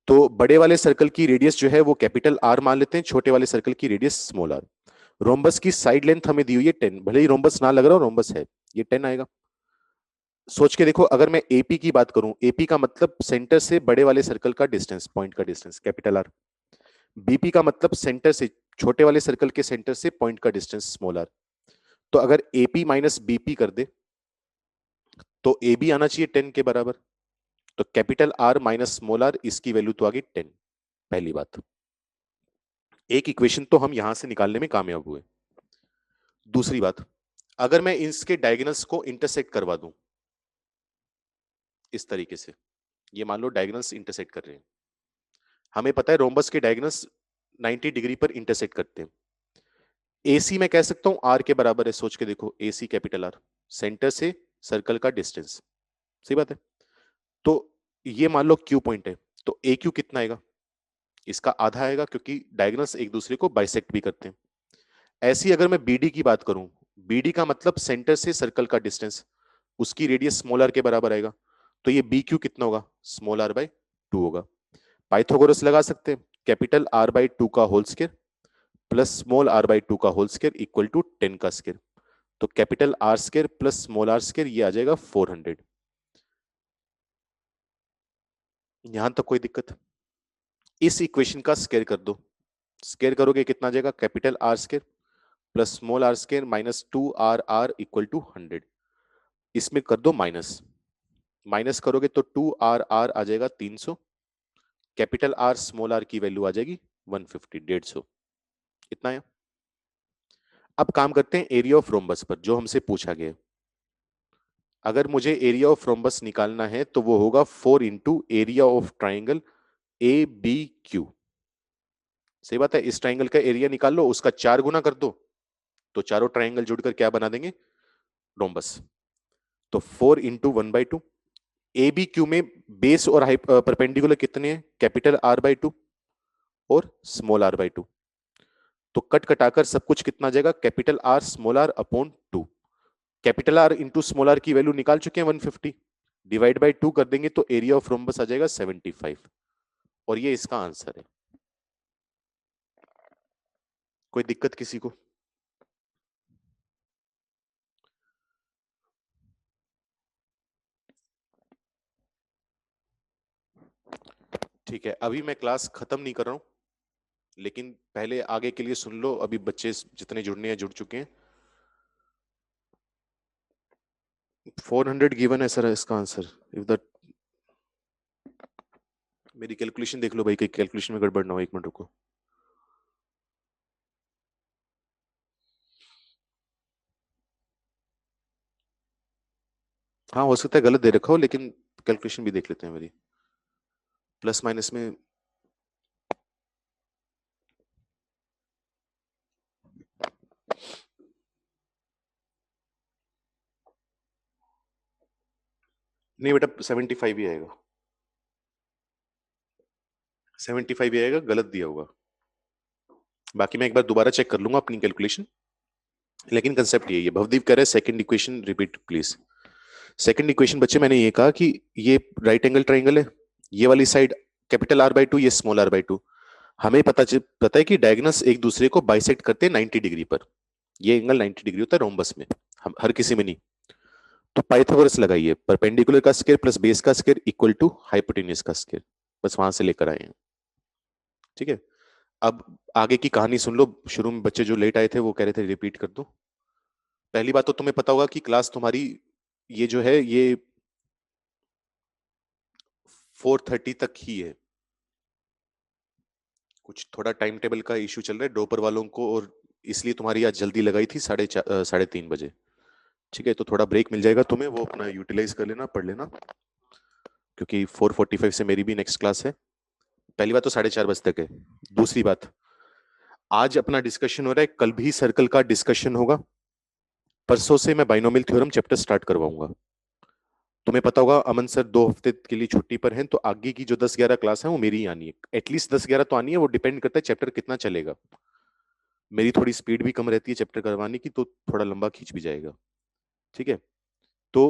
तो बड़े वाले सर्कल की रेडियस जो है वो कैपिटल आर मान लेते हैं, छोटे वाले सर्कल की रेडियस स्मॉल आर। रोम्बस की साइड लेंथ हमें दी हुई है 10, भले ही रोम्बस ना लग रहा हो, रोम्बस है, ये 10 आएगा। सोच के देखो, अगर मैं एपी की बात करूं, एपी का मतलब सेंटर से बड़े वाले सर्कल का डिस्टेंस, पॉइंट का डिस्टेंस, कैपिटल आर। बीपी का मतलब सेंटर से, छोटे वाले सर्कल के सेंटर से पॉइंट का डिस्टेंस, स्मॉल आर। तो अगर एपी माइनस बीपी कर दे तो ए बी आना चाहिए 10 के बराबर। तो capital r minus small r, इसकी वैल्यू तो आ गई 10। पहली बात, एक इक्वेशन तो हम यहां से निकालने में कामयाब हुए। दूसरी बात, अगर मैं इसके डायगोनल्स को इंटरसेक्ट करवा दूं इस तरीके से, ये मान लो डायगोनल्स इंटरसेक्ट कर रहे हैं, हमें पता है रोम्बस के डायगोनल्स 90 डिग्री पर इंटरसेक्ट करते हैं। एसी मैं कह सकता हूं आर के बराबर है, सोच के देखो, एसी कैपिटल आर, सेंटर से सर्कल का डिस्टेंस, सही बात है। तो ये मान लो क्यू पॉइंट है, तो ए क्यू कितना आएगा? इसका आधा आएगा, क्योंकि डायगोनल्स एक दूसरे को बाइसेक्ट भी करते हैं। ऐसी अगर मैं बीडी की बात करूं, बीडी का मतलब सेंटर से सर्कल का डिस्टेंस, उसकी रेडियस स्मॉल आर के बराबर आएगा। तो ये बी क्यू कितना होगा? स्मॉल आर बाई 2 होगा। पाइथागोरस लगा सकते हैं, कैपिटल आर बाई 2 का whole square plus small r by 2 का होल स्क्वायर इक्वल टू 10 का स्क्वायर। तो capital r square plus small r square, ये आ जाएगा 400। यहां तक कोई दिक्कत? इस इक्वेशन का स्क्वायर कर दो, स्क्वायर करोगे कितना आ जाएगा? Capital r square plus small r square minus 2 r r equal to 100। इसमें कर दो माइनस, माइनस करोगे तो 2 आर आर आ जाएगा 300, कैपिटल आर स्मॉल आर की वैल्यू आ जाएगी 150, 150। इतना है। अब काम करते हैं एरिया ऑफ रोम्बस पर, जो हमसे पूछा गया। अगर मुझे एरिया ऑफ रोम्बस निकालना है तो वो होगा 4 into area of triangle A B Q. सही बात है, इस ट्राइंगल का एरिया निकाल लो, उसका 4 गुना कर दो, तो चारों ट्राइंगल जुड़कर क्या बना देंगे? रोम्बस। तो 4 इंटू 1/2। ए बी क्यू में बेस और परपेंडिकुलर कितने हैं? कैपिटल आर बाई 2 और स्मॉल आर बाई 2। तो कट कटाकर सब कुछ कितना आ जाएगा? Capital r small r upon 2। Capital r into small r की वैल्यू निकाल चुके हैं 150, डिवाइड बाई 2 कर देंगे तो एरिया ऑफ रोम्बस आ जाएगा 75। और ये इसका आंसर है। कोई दिक्कत किसी को? ठीक है, अभी मैं क्लास खत्म नहीं कर रहा हूं, लेकिन पहले आगे के लिए सुन लो। अभी बच्चे जितने जुड़ने हैं जुड़ चुके हैं। 400 गिवन है सर इसका आंसर। इफ द मेरी कैलकुलेशन देख लो भाई, कहीं कैलकुलेशन में गड़बड़ ना हो, एक मिनट रुको। हाँ हो सकता है गलत दे रखा हो, लेकिन कैलकुलेशन भी देख लेते हैं मेरी। प्लस माइनस में नहीं बेटा, 75 ही आएगा, 75 ही आएगा, गलत दिया होगा। बाकी मैं एक बार दोबारा चेक कर लूंगा अपनी कैलकुलेशन, लेकिन कंसेप्ट यही है। भवदीप कह रहे हैं second equation repeat please. Second equation बच्चे, मैंने ये कहा कि ये राइट एंगल ट्राइंगल है, ये वाली साइड कैपिटल आर बाई 2, ये स्मॉल आर बाई 2। हमें पता है कि डायगोनल्स एक दूसरे को बाइसेक्ट करते हैं 90 डिग्री पर। ये एंगल 90 डिग्री होता है रोम्बस में, हम हर किसी में नहीं। तो पाइथागोरस लगाइए, परपेंडिकुलर का स्क्वायर प्लस बेस का स्क्वायर इक्वल टू हाइपोटेन्यूज का स्क्वायर, बस वहां से लेकर आए हैं। ठीक है। अब आगे की कहानी सुन लो। शुरू में बच्चे जो लेट आए थे वो कह रहे थे रिपीट कर दो। पहली बात तो तुम्हें पता होगा कि क्लास तुम्हारी ये जो है ये 4:30 तक ही है। कुछ थोड़ा टाइम टेबल का इशू चल रहा है डोपर वालों को, और इसलिए तुम्हारी आज जल्दी लगाई थी 3:30 बजे। ठीक है, तो थोड़ा ब्रेक मिल जाएगा तुम्हें, वो अपना यूटिलाइज कर लेना, पढ़ लेना, क्योंकि 4:45 से मेरी भी नेक्स्ट क्लास है। पहली बात तो 4:30 बजे तक है। दूसरी बात, आज अपना डिस्कशन हो रहा है, कल भी सर्कल का डिस्कशन होगा। परसों से मैं बाइनोमियल थ्योरम चैप्टर स्टार्ट करवाऊंगा। तुम्हें पता होगा अमन सर 2 हफ्ते के लिए छुट्टी पर हैं, तो आगे की जो 10-11 क्लास है वो मेरी ही आनी है। एटलीस्ट 10-11 तो आनी है, वो डिपेंड करता है चैप्टर कितना चलेगा। मेरी थोड़ी स्पीड भी कम रहती है चैप्टर करवाने की, तो थोड़ा लंबा खींच भी जाएगा। ठीक है। तो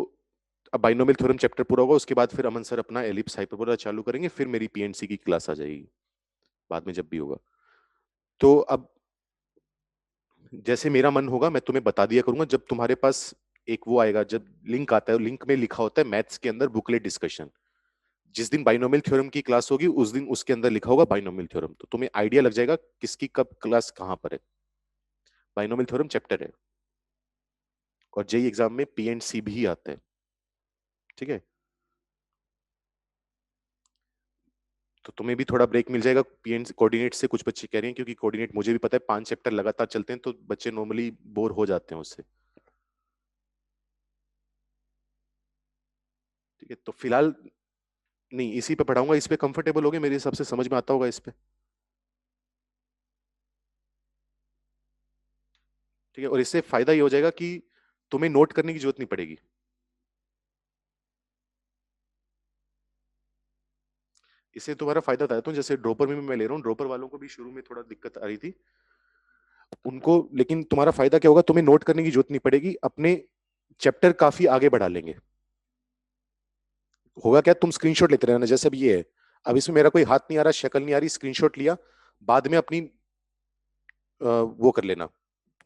अब बाइनोमियल थ्योरम चैप्टर पूरा होगा, उसके बाद फिर अमन सर अपना एलिप्स हाइपरबोला चालू करेंगे, फिर मेरी पीएनसी की क्लास आ जाएगी बाद में जब भी होगा। तो अब जैसे मेरा मन होगा मैं तुम्हें बता दिया करूंगा। जब तुम्हारे पास एक वो आएगा, जब लिंक आता है, लिंक में लिखा होता है मैथ्स के अंदर बुकलेट डिस्कशन। जिस दिन बाइनोमियल थ्योरम की क्लास होगी उस दिन उसके अंदर लिखा होगा बाइनोमियल थ्योरम, तो तुम्हें आइडिया लग जाएगा किसकी कब क्लास कहाँ पर है। बाइनोमियल थ्योरम चैप्टर है, और जेई एग्जाम में पी एंड सी भी आता है। ठीक है। तो तुम्हें भी थोड़ा ब्रेक मिल जाएगा पीएन कोऑर्डिनेट से। कुछ बच्चे कह रहे हैं, क्योंकि कोऑर्डिनेट मुझे भी पता है 5 चैप्टर लगातार चलते हैं तो बच्चे नॉर्मली बोर हो जाते हैं उससे। ठीक है, तो फिलहाल नहीं, इसी पे पढ़ाऊंगा, इस पे कंफर्टेबल हो गए मेरे हिसाब से, समझ में आता होगा इस पे। ठीक है, और इससे फायदा ये हो जाएगा कि तुम्हें नोट करने की जरूरत नहीं पड़ेगी। इससे तुम्हारा फायदा था, तो जैसे ड्रॉपर में भी मैं ले रहा हूँ, ड्रॉपर वालों को भी शुरू में थोड़ा दिक्कत आ रही थी उनको, लेकिन तुम्हारा फायदा क्या होगा, तुम्हें नोट करने की जरूरत नहीं पड़ेगी, अपने चैप्टर काफी आगे बढ़ा लेंगे। होगा क्या, तुम स्क्रीनशॉट लेते रहना, जैसे अब ये है, अब इसमें मेरा कोई हाथ नहीं आ रहा, शक्ल नहीं आ रही, स्क्रीनशॉट लिया, बाद में अपनी वो कर लेना,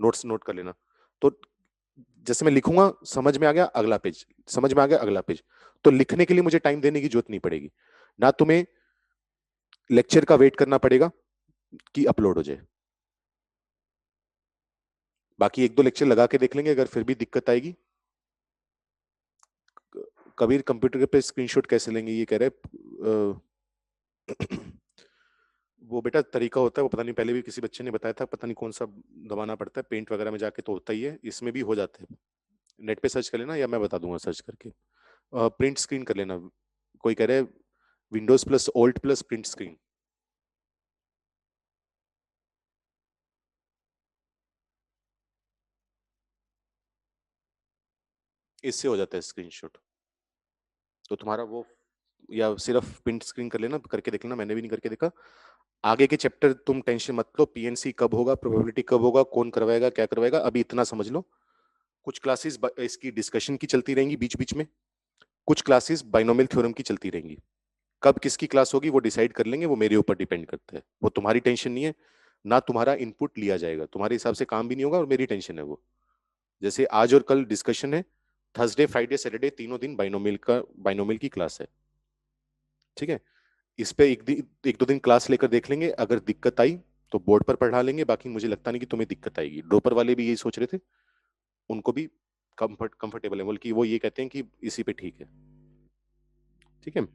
नोट्स नोट कर लेना। तो जैसे मैं लिखूंगा समझ में आ गया, अगला पेज, समझ में आ गया, अगला पेज। तो लिखने के लिए मुझे टाइम देने की जरूरत नहीं पड़ेगी, ना तुम्हें लेक्चर का वेट करना पड़ेगा कि अपलोड हो जाए। बाकी 1-2 लेक्चर लगा के देख लेंगे, अगर फिर भी दिक्कत आएगी। कबीर कंप्यूटर पे स्क्रीनशॉट कैसे लेंगे ये कह रहे वो बेटा तरीका होता है, वो पता नहीं, पहले भी किसी बच्चे ने बताया था, पता नहीं कौन सा दबाना पड़ता है, पेंट वगैरह में जाके तो होता ही है, इसमें भी हो जाता है। नेट पे सर्च कर लेना, या मैं बता दूंगा सर्च करके। प्रिंट स्क्रीन कर लेना। कोई कह रहे Windows plus Alt plus print screen, इससे हो जाता है स्क्रीनशॉट। तो तुम्हारा वो, या सिर्फ प्रिंट स्क्रीन कर लेना, करके देख लेना, मैंने भी नहीं करके देखा। आगे के चैप्टर तुम टेंशन मत लो, पीएनसी कब होगा, प्रोबेबिलिटी कब होगा, कौन करवाएगा क्या करवाएगा, अभी इतना समझ लो। कुछ क्लासेस इसकी डिस्कशन की चलती रहेंगी बीच बीच में, कुछ क्लासेस बाइनोमियल थ्योरम की चलती रहेंगी। कब किसकी क्लास होगी वो डिसाइड कर लेंगे, वो मेरे ऊपर डिपेंड करता है, वो तुम्हारी टेंशन नहीं है। ना तुम्हारा इनपुट लिया जाएगा, तुम्हारे हिसाब से काम भी नहीं होगा, और मेरी टेंशन है वो। जैसे आज और कल डिस्कशन है, थर्सडे फ्राइडे सैटरडे तीनों दिन बाइनोमियल की क्लास है। ठीक है। इस पे 1-2 दिन क्लास लेकर देख लेंगे, अगर दिक्कत आई तो बोर्ड पर पढ़ा लेंगे, बाकी मुझे लगता नहीं कि तुम्हें दिक्कत आएगी। ड्रॉपर वाले भी यही सोच रहे थे, उनको भी कंफर्टेबल है, बल्कि वो ये कहते हैं कि इसी पे ठीक है। ठीक है।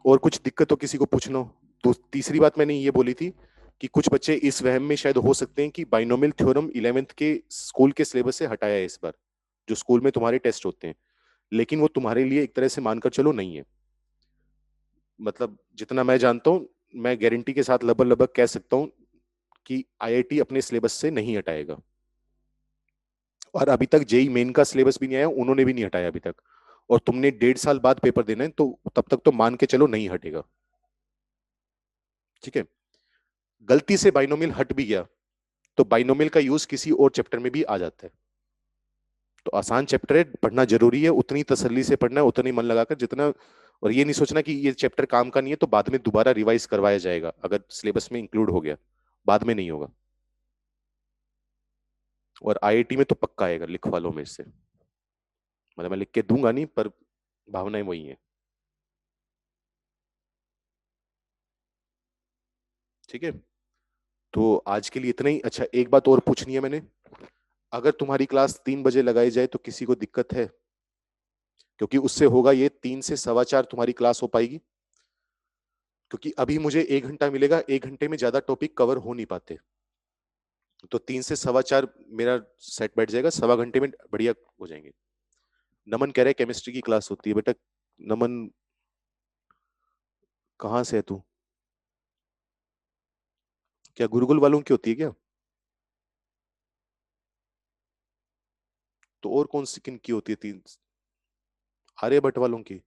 और कुछ दिक्कत हो किसी को पूछना हो तो। तीसरी बात मैंने ये बोली थी कि कुछ बच्चे इस वहम में शायद हो सकते हैं कि बाइनोमियल थ्योरम 11th के स्कूल के सिलेबस से हटाया है इस बार, जो स्कूल में तुम्हारे टेस्ट होते हैं। लेकिन वो तुम्हारे लिए एक तरह से मानकर चलो नहीं है। मतलब जितना मैं जानता हूँ, मैं गारंटी के साथ लगभग लगभग कह सकता हूँ कि आईआईटी अपने सिलेबस से नहीं हटाएगा। और अभी तक जेई मेन का सिलेबस भी नहीं आया, उन्होंने भी नहीं हटाया अभी तक। और तुमने 1.5 साल बाद पेपर देना है, तो तब तक तो मान के चलो नहीं हटेगा। ठीक है। गलती से बाइनोमियल हट भी गया तो बाइनोमियल का यूज किसी और चैप्टर में भी आ जाता है। तो आसान चैप्टर है, पढ़ना जरूरी है, उतनी तसल्ली से पढ़ना है, उतनी मन लगाकर जितना। और ये नहीं सोचना कि ये चैप्टर काम का नहीं है तो बाद में दोबारा रिवाइज करवाया जाएगा, अगर सिलेबस में इंक्लूड हो गया, बाद में नहीं होगा। और आईआईटी में तो पक्का आएगा, लिखवा लो मेरे से। मतलब मैं लिख के दूंगा नहीं, पर भावनाएं वही हैं। ठीक है, तो आज के लिए इतना ही। अच्छा, एक बात और पूछनी है मैंने, अगर तुम्हारी क्लास 3 बजे लगाई जाए तो किसी को दिक्कत है? क्योंकि उससे होगा ये, 3 से 4:15 तुम्हारी क्लास हो पाएगी, क्योंकि अभी मुझे 1 घंटा मिलेगा, 1 घंटे में ज्यादा टॉपिक कवर हो नहीं पाते। तो 3 से 4:15 मेरा सेट बैठ जाएगा, 1.25 घंटे में बढ़िया हो जाएंगे। नमन कह रहे हैं केमिस्ट्री की क्लास होती है बेटा। नमन, कहाँ से है तू? क्या गुरुकुल वालों की होती है क्या? तो और कौन सी किन की होती है? तीन, आर्यभट्ट वालों की,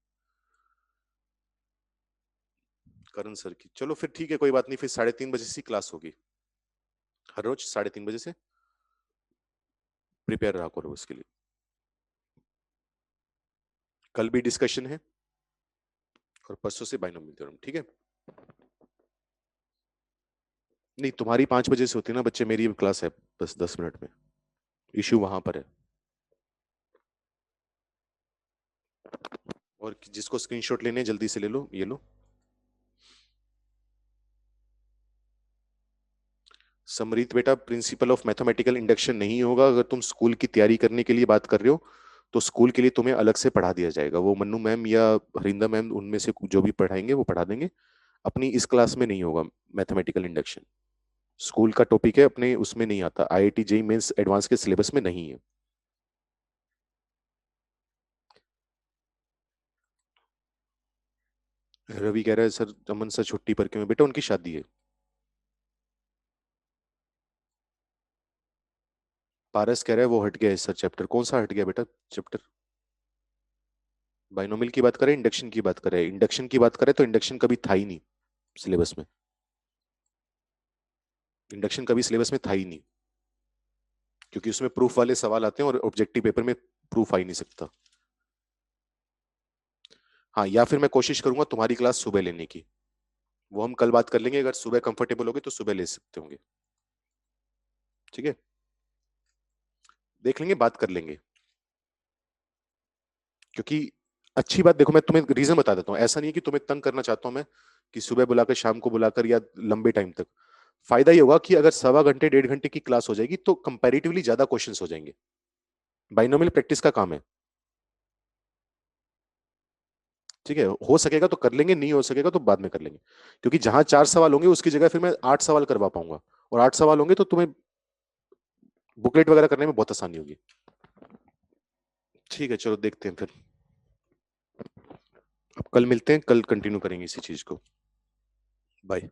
करण सर की। चलो फिर ठीक है, कोई बात नहीं, फिर 3:30 बजे से क्लास होगी, हर रोज 3:30 बजे से। प्रिपेयर रहा करो उसके लिए। कल भी डिस्कशन है, और परसों से बाइनोमियल थ्योरम, ठीक है? नहीं, तुम्हारी 5 बजे से होती है ना बच्चे, मेरी भी क्लास है बस 10 मिनट में। इश्यू वहां पर है। और जिसको स्क्रीनशॉट लेने हैं, जल्दी से ले लो, ये लो। समरीत बेटा, प्रिंसिपल ऑफ मैथमेटिकल इंडक्शन नहीं होगा। अगर तुम स्कूल की तैयारी करने के लिए बात कर रहे हो, तो स्कूल के लिए तुम्हें अलग से पढ़ा दिया जाएगा। वो मन्नू मैम या हरिंदा मैम, उनमें से जो भी पढ़ाएंगे वो पढ़ा देंगे। अपनी इस क्लास में नहीं होगा मैथमेटिकल इंडक्शन। स्कूल का टॉपिक है, अपने उसमें नहीं आता, आईआईटी जेई मेंस एडवांस के सिलेबस में नहीं है। रवि कह रहा है सर, अमन सर छुट्टी पर क्यों है? बेटा उनकी शादी है। पारस कह रहा है वो हट गया है सर चैप्टर। कौन सा हट गया बेटा चैप्टर? बाइनोमियल की बात करें, इंडक्शन की बात करें? इंडक्शन की बात करें तो इंडक्शन कभी था ही नहीं सिलेबस में। इंडक्शन कभी सिलेबस में था ही नहीं, क्योंकि उसमें प्रूफ वाले सवाल आते हैं, और ऑब्जेक्टिव पेपर में प्रूफ आ ही नहीं सकता। हाँ, या फिर मैं कोशिश करूंगा तुम्हारी क्लास सुबह लेने की। वो हम कल बात कर लेंगे, अगर सुबह कंफर्टेबल होगे तो सुबह ले सकते होंगे। ठीक है, देख लेंगे, बात कर लेंगे। क्योंकि अच्छी बात, देखो मैं तुम्हें रीजन बता देता हूँ, ऐसा नहीं है कि तुम्हें तंग करना चाहता हूं मैं, कि सुबह बुलाकर शाम को बुलाकर या लंबे टाइम तक। फायदा ये होगा कि अगर 1.25 घंटे 1.5 घंटे की क्लास हो जाएगी तो कंपैरेटिवली ज्यादा क्वेश्चंस हो जाएंगे। बाइनोमियल प्रैक्टिस का काम है। ठीक है, हो सकेगा तो कर लेंगे, नहीं हो सकेगा तो बाद में कर लेंगे। क्योंकि जहां 4 सवाल होंगे उसकी जगह फिर मैं 8 सवाल करवा पाऊंगा। और 8 सवाल होंगे तो तुम्हें बुकलेट वगैरह करने में बहुत आसानी होगी। ठीक है, चलो देखते हैं फिर। अब कल मिलते हैं, कल कंटिन्यू करेंगे इसी चीज को। बाय।